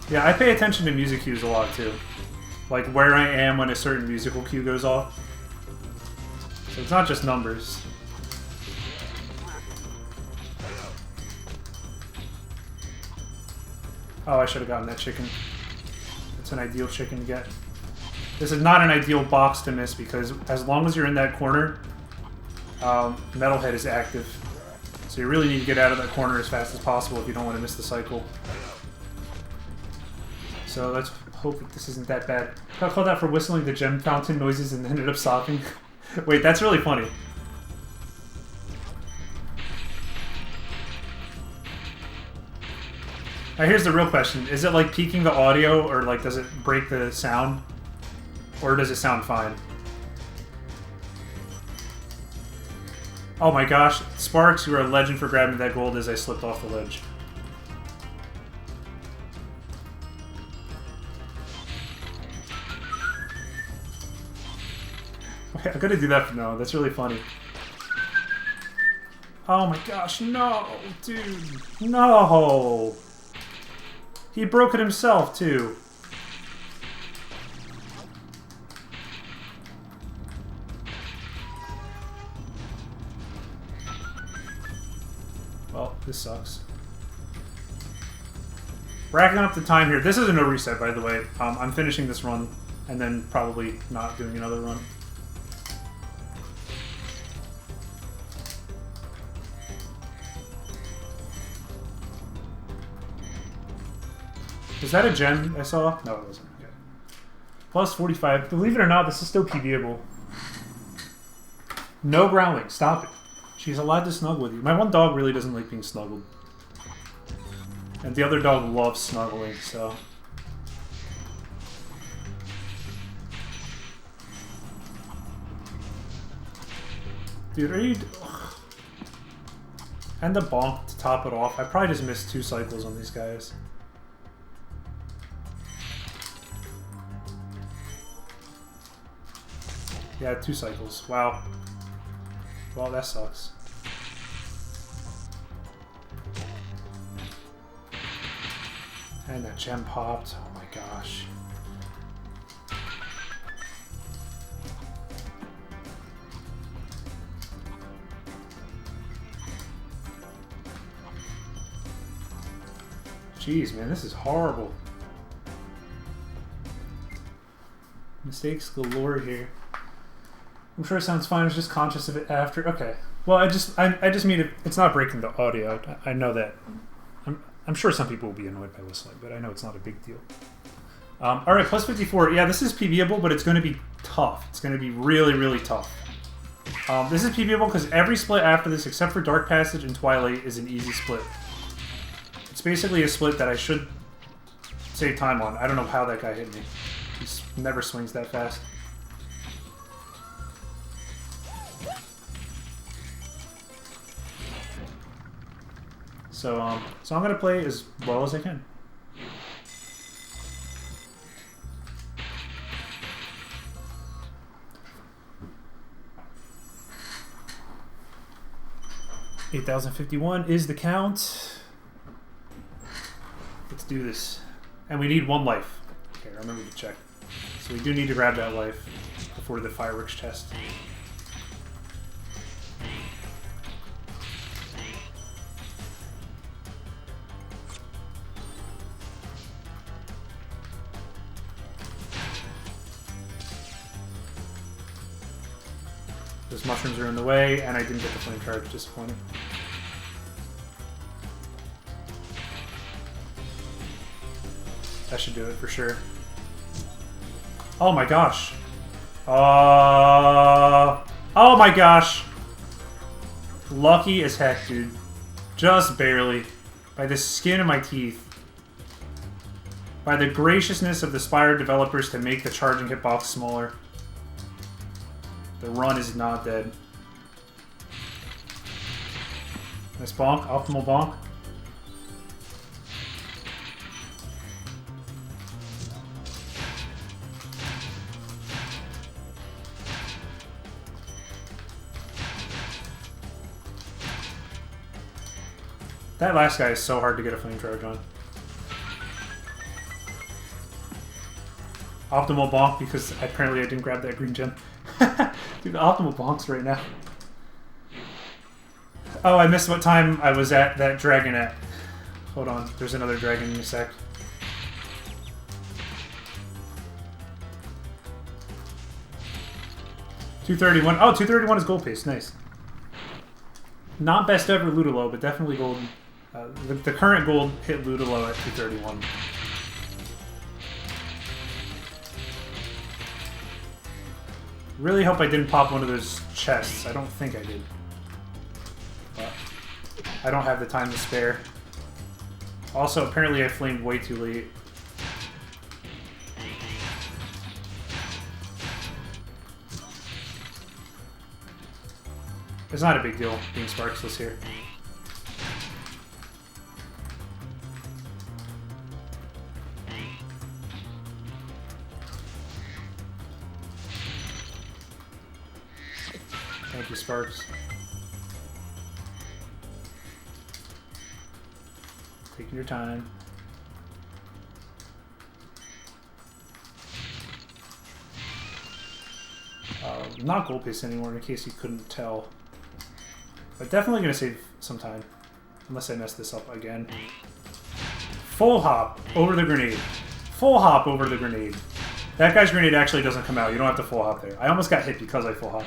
Yeah, I pay attention to music cues a lot too. Like where I am when a certain musical cue goes off. So it's not just numbers. Oh, I should have gotten that chicken. It's an ideal chicken to get. This is not an ideal box to miss because as long as you're in that corner, Metalhead is active. So you really need to get out of that corner as fast as possible if you don't want to miss the cycle. So let's hope that this isn't that bad. I called out for whistling the gem fountain noises and ended up stopping. Wait, that's really funny. Now here's the real question. Is it like peaking the audio, or like does it break the sound? Or does it sound fine? Oh my gosh, Sparks, you are a legend for grabbing that gold as I slipped off the ledge. I'm gonna do that for now. That's really funny. Oh my gosh, no, dude. No! He broke it himself, too. Well, this sucks. Racking up the time here. This is a no reset, by the way. I'm finishing this run, and then probably not doing another run. Was that a gem I saw? No, it wasn't. Okay. Plus 45. Believe it or not, this is still PBable. No growling. Stop it. She's allowed to snuggle with you. My one dog really doesn't like being snuggled. And the other dog loves snuggling, so... Dude, are you... Ugh. And the bonk to top it off. I probably just missed 2 cycles on these guys. Yeah, 2 cycles. Wow. Well, that sucks. And that gem popped. Oh my gosh. Jeez, man, this is horrible. Mistakes galore here. I'm sure it sounds fine. I was just conscious of it after. Okay. Well, I just mean it's not breaking the audio. I know that. I'm sure some people will be annoyed by whistling, but I know it's not a big deal. All right, plus 54. Yeah, this is PBable, but it's going to be tough. It's going to be really, really tough. This is PBable because every split after this, except for Dark Passage and Twilight, is an easy split. It's basically a split that I should save time on. I don't know how that guy hit me. He never swings that fast. So I'm gonna play as well as I can. $8,051 is the count. Let's do this. And we need 1 life. Okay, remember to check. So we do need to grab that life before the fireworks chest. Those mushrooms are in the way, and I didn't get the flame charge. Disappointing. That should do it for sure. Oh my gosh. Oh my gosh. Lucky as heck, dude. Just barely. By the skin of my teeth. By the graciousness of the Spyro developers to make the charging hitbox smaller. The run is not dead. Nice bonk. Optimal bonk. That last guy is so hard to get a flame charge on. Optimal bonk because apparently I didn't grab that green gem. Dude, optimal bonks right now. Oh, I missed what time I was at that dragon at. Hold on, there's another dragon in a sec. $231. Oh, $231 is gold pace. Nice. Not best ever Ludolo, but definitely gold. The current gold hit Ludolo at 231. Really hope I didn't pop one of those chests. I don't think I did. But I don't have the time to spare. Also, apparently I flamed way too late. It's not a big deal being sparkless here. Thank you, Sparks. Taking your time. Not gold pace anymore, in case you couldn't tell. But definitely going to save some time. Unless I mess this up again. Full hop over the grenade. Full hop over the grenade. That guy's grenade actually doesn't come out. You don't have to full hop there. I almost got hit because I full hopped.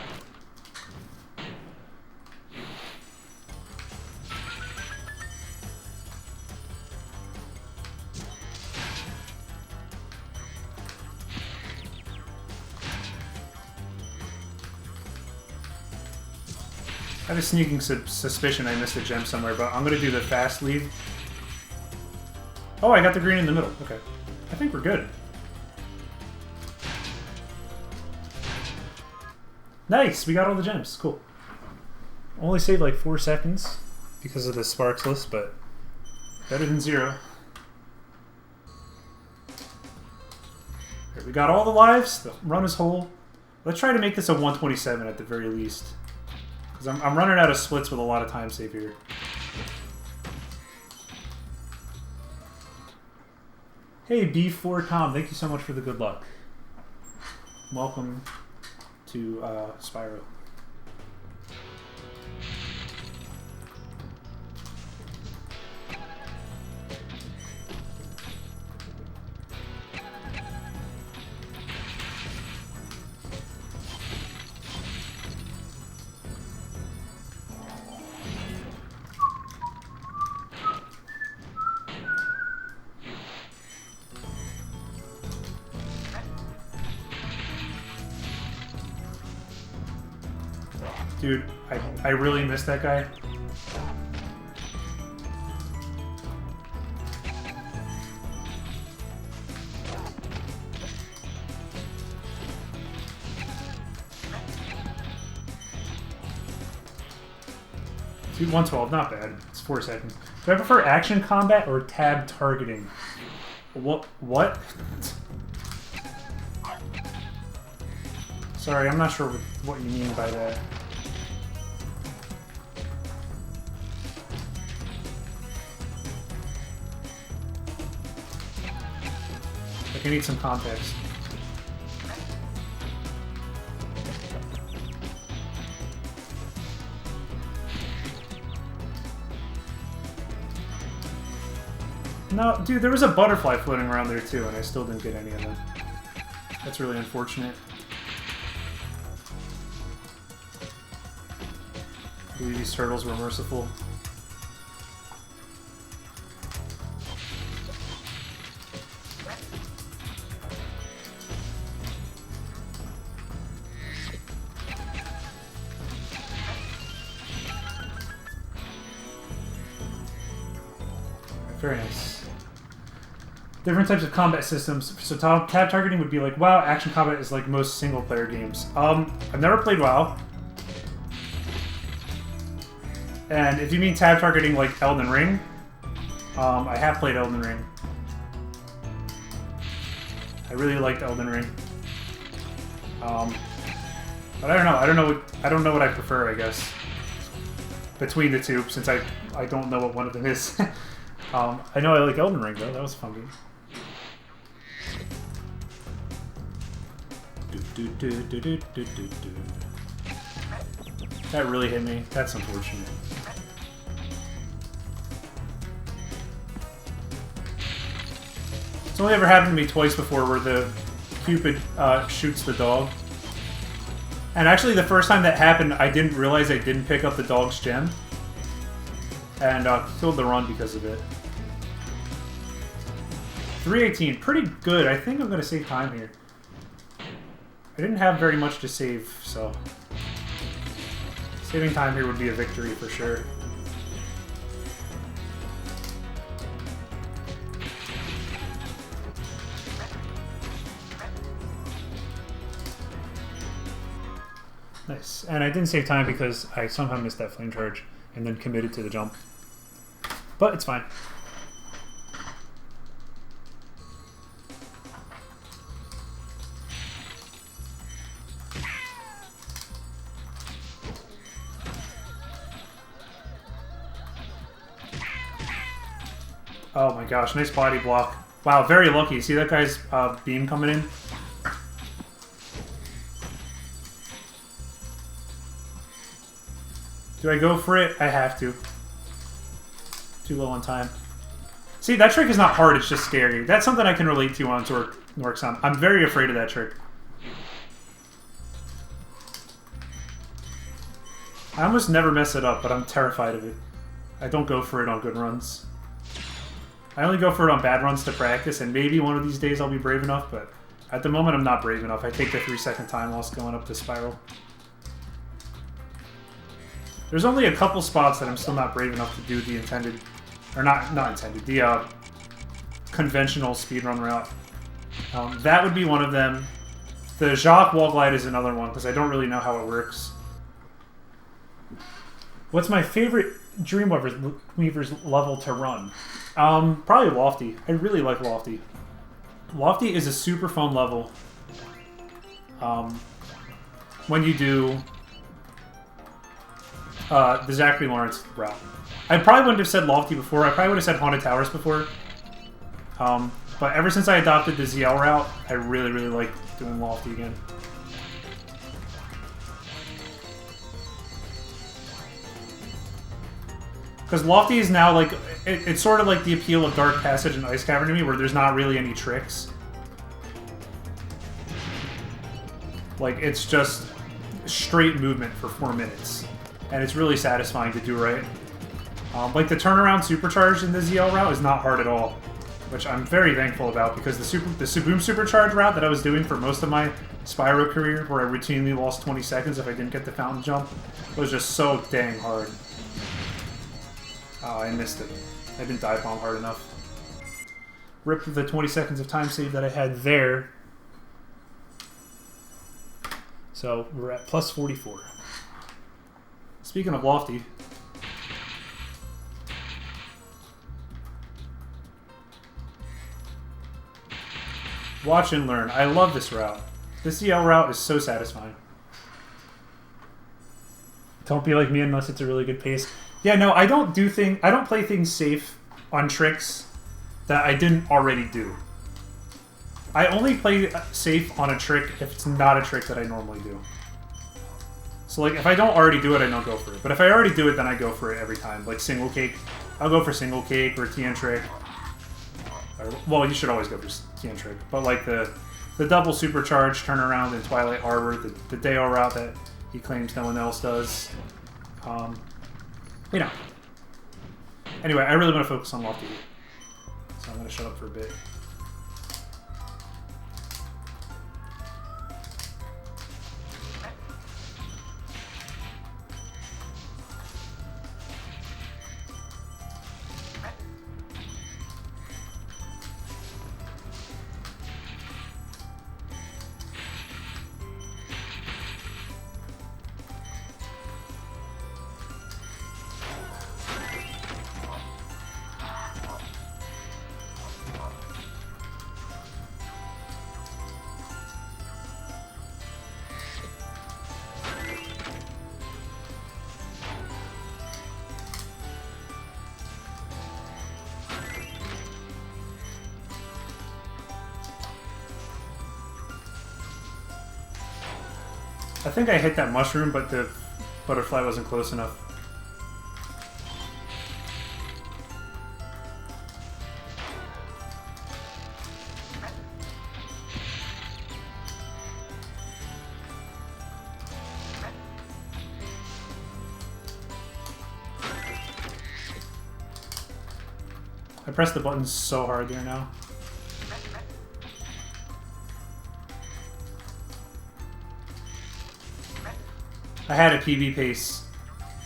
I have a sneaking suspicion I missed a gem somewhere, but I'm going to do the fast lead. Oh, I got the green in the middle. Okay. I think we're good. Nice! We got all the gems. Cool. Only saved like 4 seconds because of the sparkless, but better than 0. Right, we got all the lives. The run is whole. Let's try to make this a 127 at the very least. Because I'm running out of splits with a lot of time save here. Hey, B4 Tom, thank you so much for the good luck. Welcome to Spyro. Dude, I really missed that guy. Dude, 112, not bad. It's 4 seconds. Do I prefer action combat or tab targeting? What? Sorry, I'm not sure what you mean by that. I need some context. No, dude, there was a butterfly floating around there too, and I still didn't get any of them. That's really unfortunate. I believe these turtles were merciful. Very nice. Different types of combat systems. So tab targeting would be like WoW. Action combat is like most single-player games. I've never played WoW. And if you mean tab targeting like Elden Ring, I have played Elden Ring. I really liked Elden Ring. But I don't know. I don't know what I prefer, I guess, between the two, since I I don't know what one of them is. I know I like Elden Ring, though. That was a fun game. That really hit me. That's unfortunate. It's only ever happened to me twice before where the Cupid shoots the dog. And actually the first time that happened, I didn't realize I didn't pick up the dog's gem. And killed the run because of it. 318, pretty good. I think I'm going to save time here. I didn't have very much to save, so... saving time here would be a victory for sure. Nice. And I didn't save time because I somehow missed that flame charge and then committed to the jump. But it's fine. Oh my gosh, nice body block. Wow, very lucky. See that guy's beam coming in? Do I go for it? I have to. Too low on time. See, that trick is not hard, it's just scary. That's something I can relate to on Norxon. I'm very afraid of that trick. I almost never mess it up, but I'm terrified of it. I don't go for it on good runs. I only go for it on bad runs to practice, and maybe one of these days I'll be brave enough, but at the moment I'm not brave enough. I take the 3-second time loss going up the spiral. There's only a couple spots that I'm still not brave enough to do the intended, or not intended, the conventional speedrun route. That would be one of them. The Jacques wall glide is another one, because I don't really know how it works. What's my favorite Dreamweaver's level to run? Probably Lofty. I really like Lofty. Lofty is a super fun level. When you do the Zachary Lawrence route. I probably wouldn't have said Lofty before. I probably would have said Haunted Towers before. But ever since I adopted the ZL route, I really, really like doing Lofty again. Because Lofty is now like, it's sort of like the appeal of Dark Passage and Ice Cavern to me, where there's not really any tricks. Like, it's just straight movement for 4 minutes. And it's really satisfying to do right. Like, the turnaround supercharge in the ZL route is not hard at all, which I'm very thankful about, because the Suboom supercharge route that I was doing for most of my Spyro career, where I routinely lost 20 seconds if I didn't get the fountain jump, was just so dang hard. Oh, I missed it. I didn't dive bomb hard enough. Ripped the 20 seconds of time save that I had there. So we're at plus 44. Speaking of Lofty. Watch and learn. I love this route. This CL route is so satisfying. Don't be like me unless it's a really good pace. Yeah, no, I don't play things safe on tricks that I didn't already do. I only play safe on a trick if it's not a trick that I normally do. So, like, if I don't already do it, I don't go for it. But if I already do it, then I go for it every time. Like, single cake. I'll go for single cake or TN trick. Or, well, you should always go for TN trick. But, like, the double supercharge turnaround in Twilight Harbor, the Deo route that he claims no one else does. You know. Anyway, I really want to focus on Lofty, so I'm going to shut up for a bit. I think I hit that mushroom, but the butterfly wasn't close enough. I pressed the button so hard there now. I had a PB pace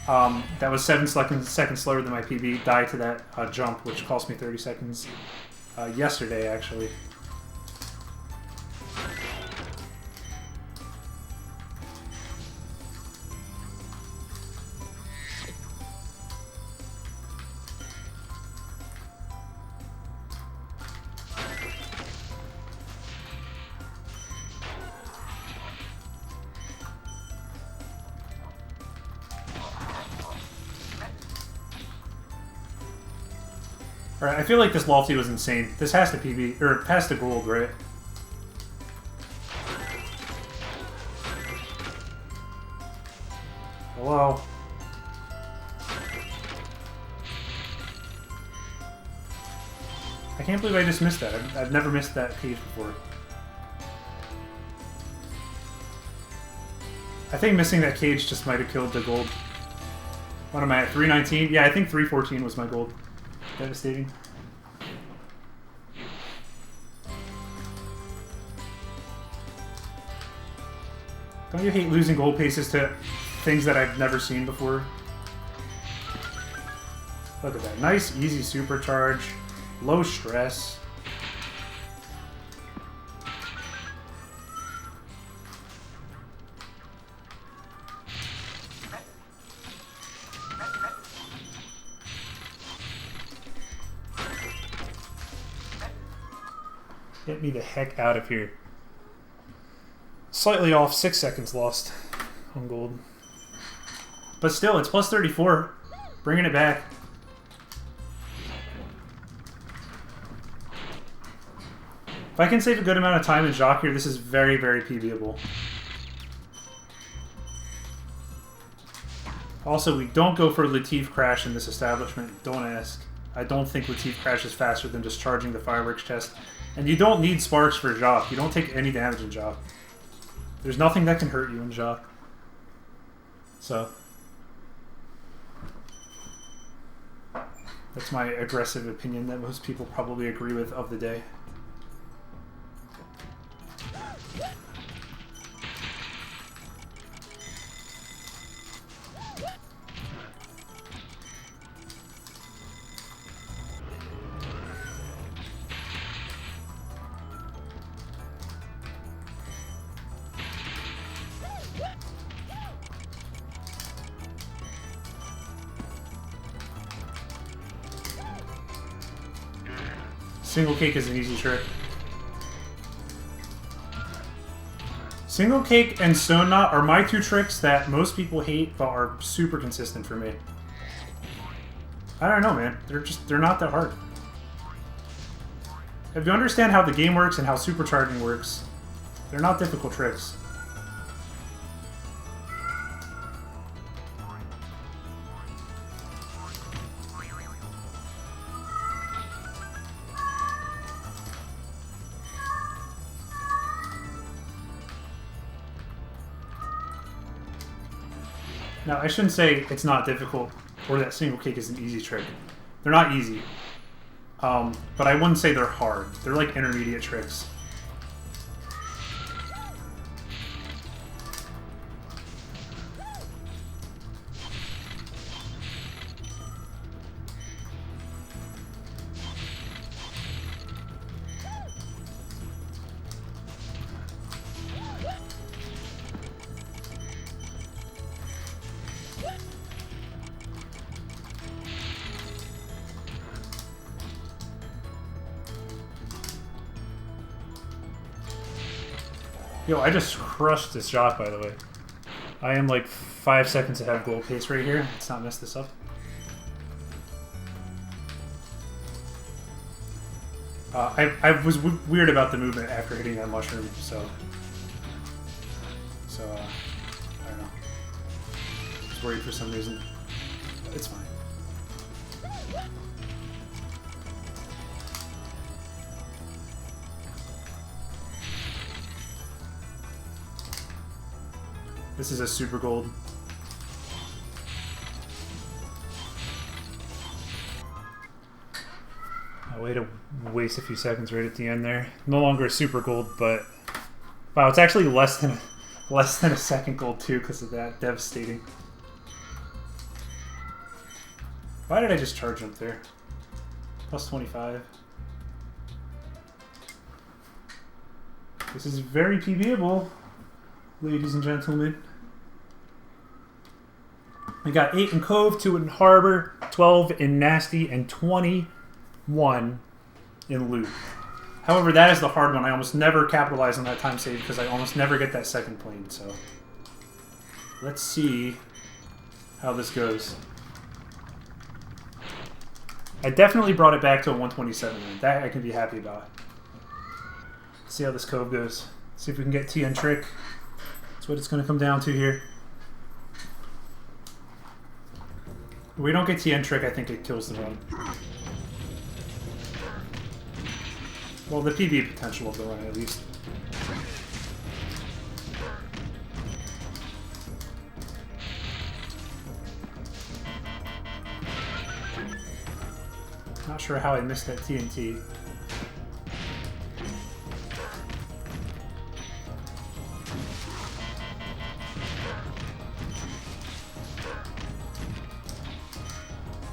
that was 7 seconds slower than my PB, die to that jump, which cost me 30 seconds yesterday, actually. Alright, I feel like this Lofty was insane. This has to PB, or has to gold, right? Hello? I can't believe I just missed that. I've never missed that cage before. I think missing that cage just might have killed the gold. What am I at? 319? Yeah, I think 314 was my gold. Devastating. Don't you hate losing gold paces to things that I've never seen before? Look at that. Nice, easy supercharge. Low stress. Get me the heck out of here. Slightly off, 6 seconds lost on gold. But still, it's plus 34. Bringing it back. If I can save a good amount of time in Jacques here, this is very, very PBable. Also, we don't go for Latif Crash in this establishment. Don't ask. I don't think Latif Crash is faster than just charging the fireworks chest. And you don't need sparks for Jacques. You don't take any damage in Jacques. There's nothing that can hurt you in Jacques. So that's my aggressive opinion that most people probably agree with of the day. Single cake is an easy trick. Single cake and stone knot are my two tricks that most people hate, but are super consistent for me. I don't know, man. They're not that hard. If you understand how the game works and how supercharging works, they're not difficult tricks. Now, I shouldn't say it's not difficult or that single cake is an easy trick. They're not easy. But I wouldn't say they're hard. They're like intermediate tricks. Yo, I just crushed this shot, by the way. I am like 5 seconds ahead of goal pace right here. Let's not mess this up. I was weird about the movement after hitting that mushroom, so don't know. I was worried for some reason. It's fine. This is a super gold. Way to waste a few seconds right at the end there. No longer a super gold, but wow, it's actually less than a second gold too because of that. Devastating. Why did I just charge up there? Plus 25. This is very PBable, ladies and gentlemen. I got 8 in Cove, 2 in Harbor, 12 in Nasty, and 21 in Loot. However, that is the hard one. I almost never capitalize on that time save because I almost never get that second plane. So let's see how this goes. I definitely brought it back to a 127. That I can be happy about. Let's see how this Cove goes. See if we can get TN Trick. That's what it's going to come down to here. If we don't get TN Trick, I think it kills the run. Well, the PB potential of the run, at least. Not sure how I missed that TNT.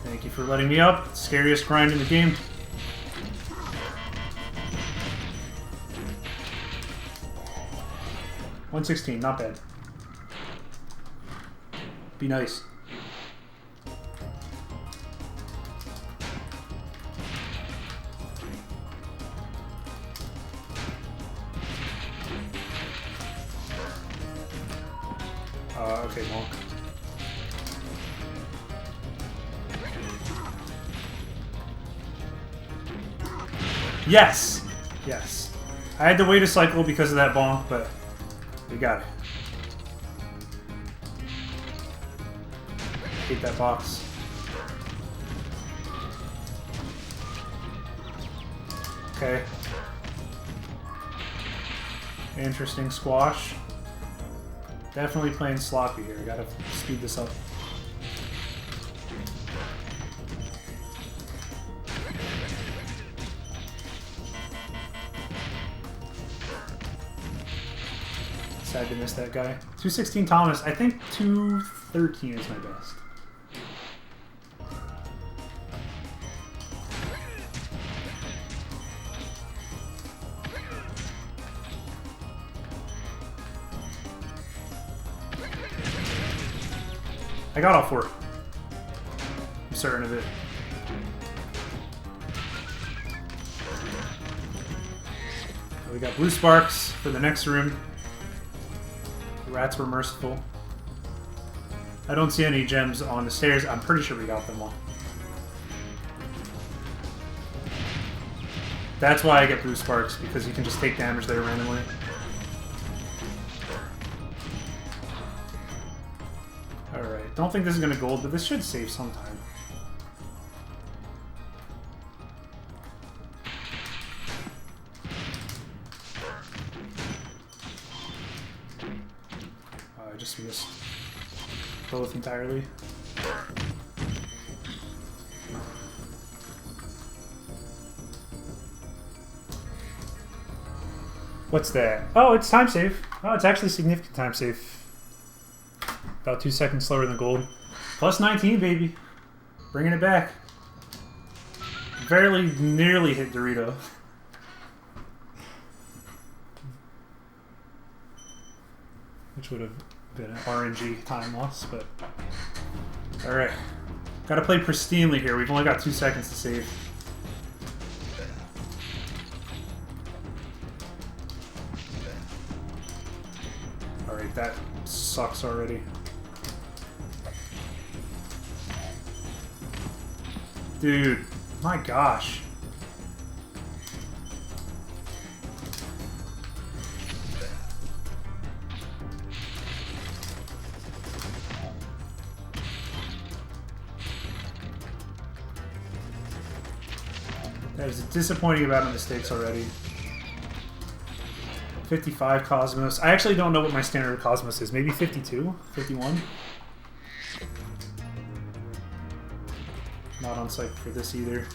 Thank you for letting me up. Scariest grind in the game. $116, not bad. Be nice. Okay, Monk. Yes! Yes. I had to wait a cycle because of that bonk, but we got it. Hate that box. Okay. Interesting squash. Definitely playing sloppy here. Gotta speed this up. Sad to miss that guy. 216 Thomas. I think 213 is my best. I got all 4. I'm certain of it. We got blue sparks for the next room. The rats were merciful. I don't see any gems on the stairs. I'm pretty sure we got them all. That's why I get blue sparks, because you can just take damage there randomly. Alright, don't think this is going to gold, but this should save sometime. I just missed both entirely. What's that? Oh, it's time save. Oh, it's actually significant time save. About 2 seconds slower than gold. Plus 19, baby. Bringing it back. Barely, nearly hit Dorito. Which would have been an RNG time loss, but... Alright. Gotta play pristinely here. We've only got 2 seconds to save. Alright, that sucks already. Dude, my gosh. That is disappointing amount of mistakes already. 55 Cosmos. I actually don't know what my standard Cosmos is. Maybe 52? 51? Not on site for this either.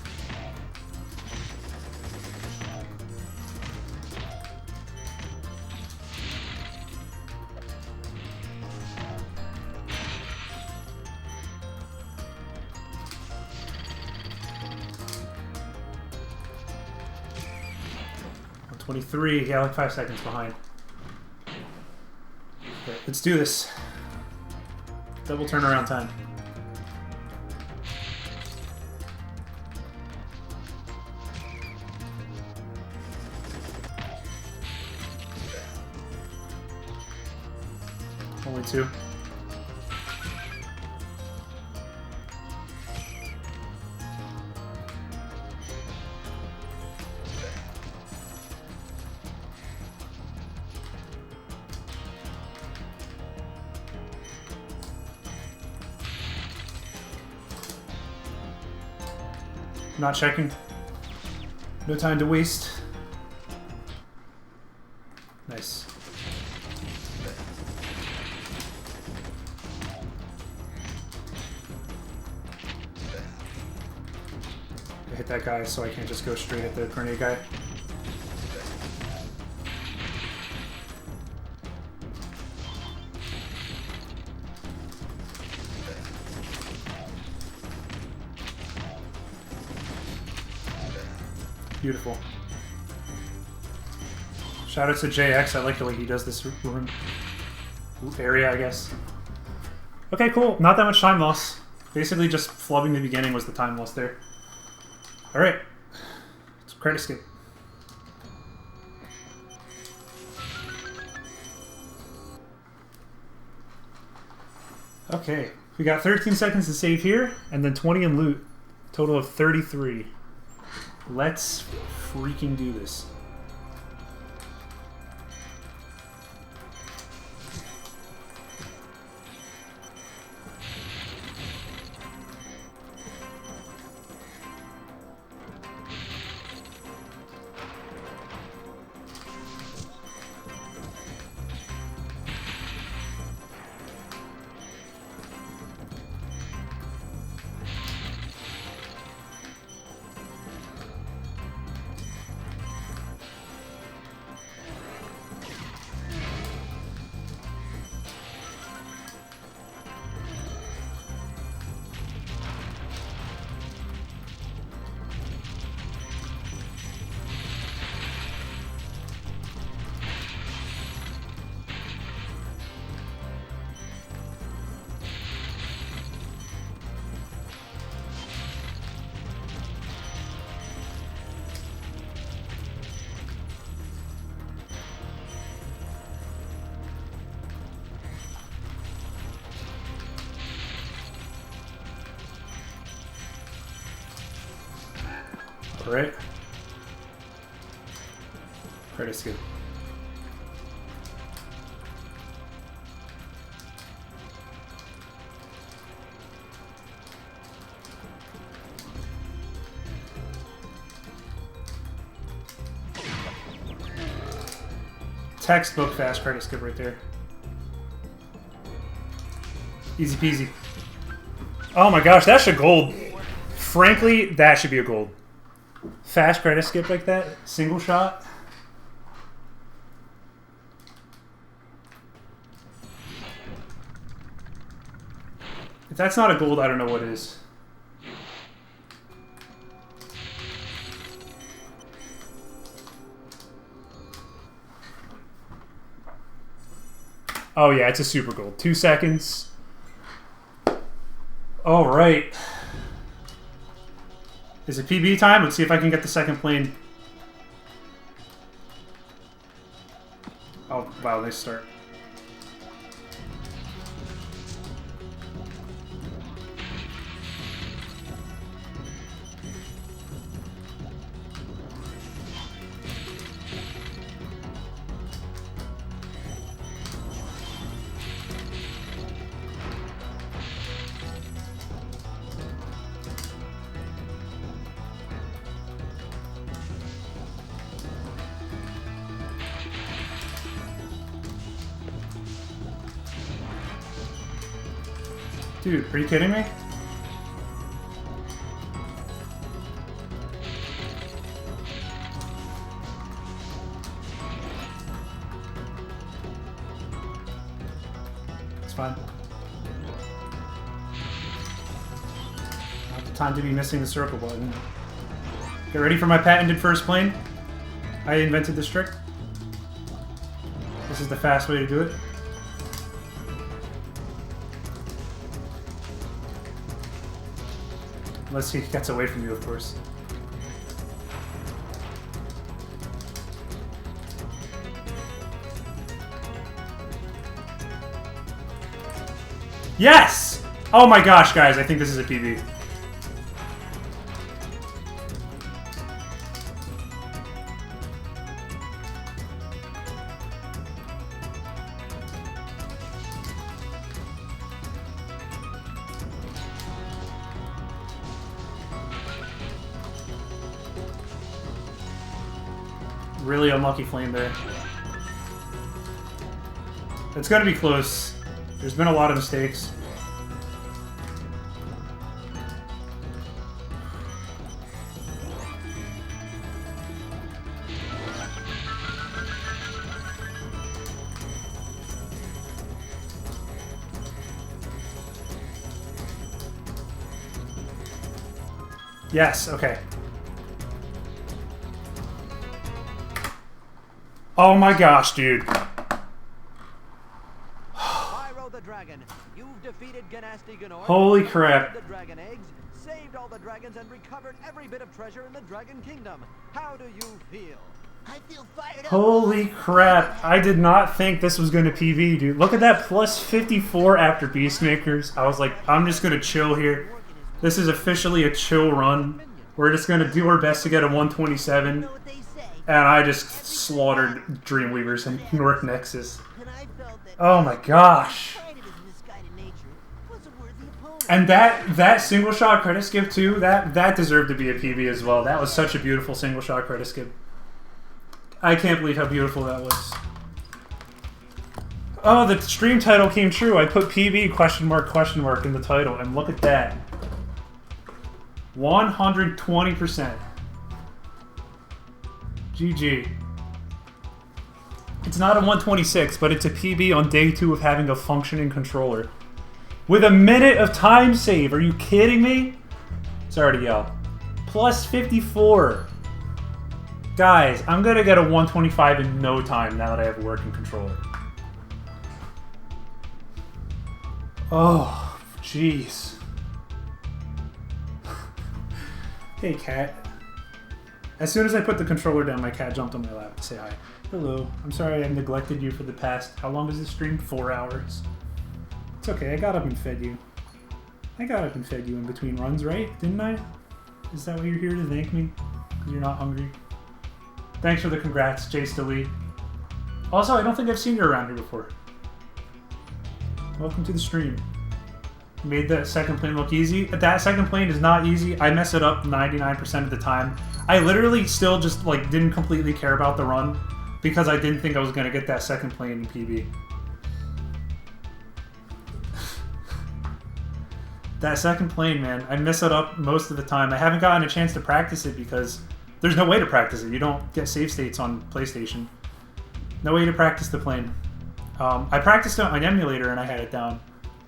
$23, yeah, like 5 seconds behind. Okay, let's do this. Double turnaround time. Only 2. Not checking. No time to waste. Nice. I hit that guy, so I can't just go straight at the grenade guy. Beautiful. Shout out to JX. I like the way he does this room area, I guess. Okay, cool. Not that much time loss. Basically just flubbing the beginning was the time loss there. Alright. Let's credit skip. Okay. We got 13 seconds to save here, and then 20 in loot. Total of 33. Let's freaking do this. Alright. Credit skip. Textbook fast credit skip right there. Easy peasy. Oh my gosh, that's a gold. Frankly, that should be a gold. Fast credit skip like that, single shot. If that's not a gold, I don't know what is. Oh yeah, it's a super gold. 2 seconds. All right. Is it PB time? Let's see if I can get the second plane. Oh, wow, nice start. Dude, are you kidding me? It's fine. Not the time to be missing the circle button. Get ready for my patented first plane. I invented this trick. This is the fast way to do it. Unless he gets away from you, of course. Yes! Oh my gosh, guys, I think this is a PB. Really unlucky flame there. It's gonna be close. There's been a lot of mistakes. Yes, okay. Oh my gosh, dude. Spyro the Dragon, you've defeated Ganasty Ganor. Holy crap. The dragon eggs, saved all the dragons, and recovered every bit of treasure in the Dragon Kingdom. How do you feel? I feel fired up. Holy crap. I did not think this was going to PV, dude. Look at that plus 54 after Beastmakers. I was like, I'm just going to chill here. This is officially a chill run. We're just going to do our best to get a 127. And I just slaughtered Dreamweavers and North Nexus. Oh my gosh. And that single shot credit skip too, that deserved to be a PB as well. That was such a beautiful single shot credit skip. I can't believe how beautiful that was. Oh, the stream title came true. I put PB question mark in the title, and look at that. 120%. GG. It's not a 126, but it's a PB on day 2 of having a functioning controller. With a minute of time save. Are you kidding me? Sorry to yell. Plus 54. Guys, I'm gonna get a 125 in no time now that I have a working controller. Oh, jeez. Hey, cat. As soon as I put the controller down, my cat jumped on my lap to say hi. Hello. I'm sorry I neglected you for the past... How long is this stream? 4 hours. It's okay. I got up and fed you. I got up and fed you in between runs, right? Didn't I? Is that why you're here to thank me? Because you're not hungry? Thanks for the congrats, Jace DeLee. Also, I don't think I've seen you around here before. Welcome to the stream. Made that second plane look easy. That second plane is not easy. I mess it up 99% of the time. I literally still just like didn't completely care about the run because I didn't think I was going to get that second plane in PB. That second plane, man, I mess it up most of the time. I haven't gotten a chance to practice it because there's no way to practice it. You don't get save states on PlayStation. No way to practice the plane. I practiced it on an emulator and I had it down,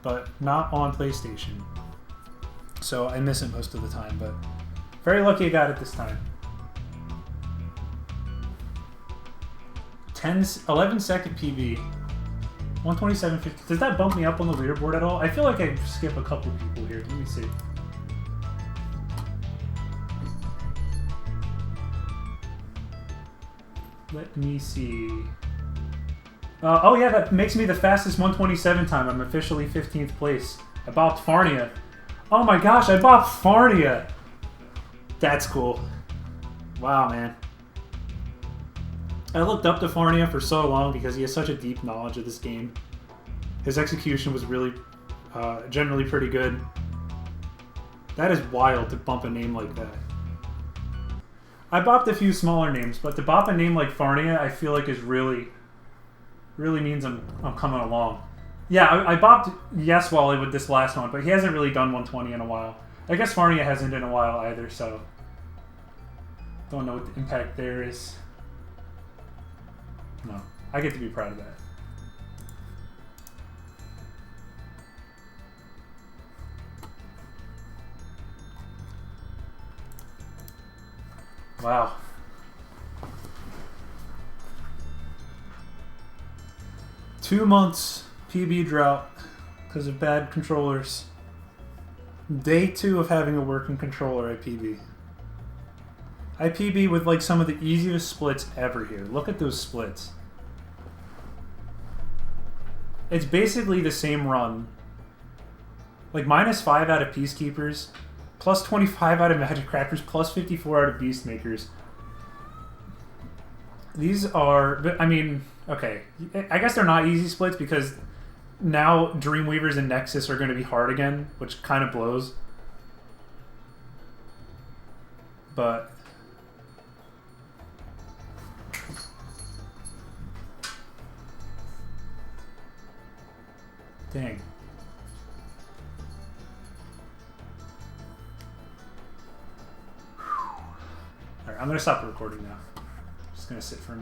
but not on PlayStation. So I miss it most of the time, but very lucky I got it this time. 11-second PB. 127.50. Does that bump me up on the leaderboard at all? I feel like I skip a couple people here. Let me see. Let me see. Oh yeah, that makes me the fastest 127 time. I'm officially 15th place. I bopped Farnia. Oh my gosh, I bopped Farnia! That's cool. Wow, man. I looked up to Farnia for so long because he has such a deep knowledge of this game. His execution was really, generally pretty good. That is wild to bump a name like that. I bopped a few smaller names, but to bop a name like Farnia, I feel like is really means I'm coming along. Yeah, I bopped Yes Wally with this last one, but he hasn't really done 120 in a while. I guess Farnia hasn't in a while either, so don't know what the impact there is. No, I get to be proud of that. Wow. Two months PB drought because of bad controllers. Day 2 of having a working controller at PB. I PB with like some of the easiest splits ever here. Look at those splits. It's basically the same run. Like -5 out of Peacekeepers, plus 25 out of Magic Crackers, plus 54 out of Beastmakers. These are, I mean, okay. I guess they're not easy splits because now Dreamweavers and Nexus are going to be hard again, which kind of blows. But dang. Alright, I'm going to stop the recording now. Just going to sit for a minute.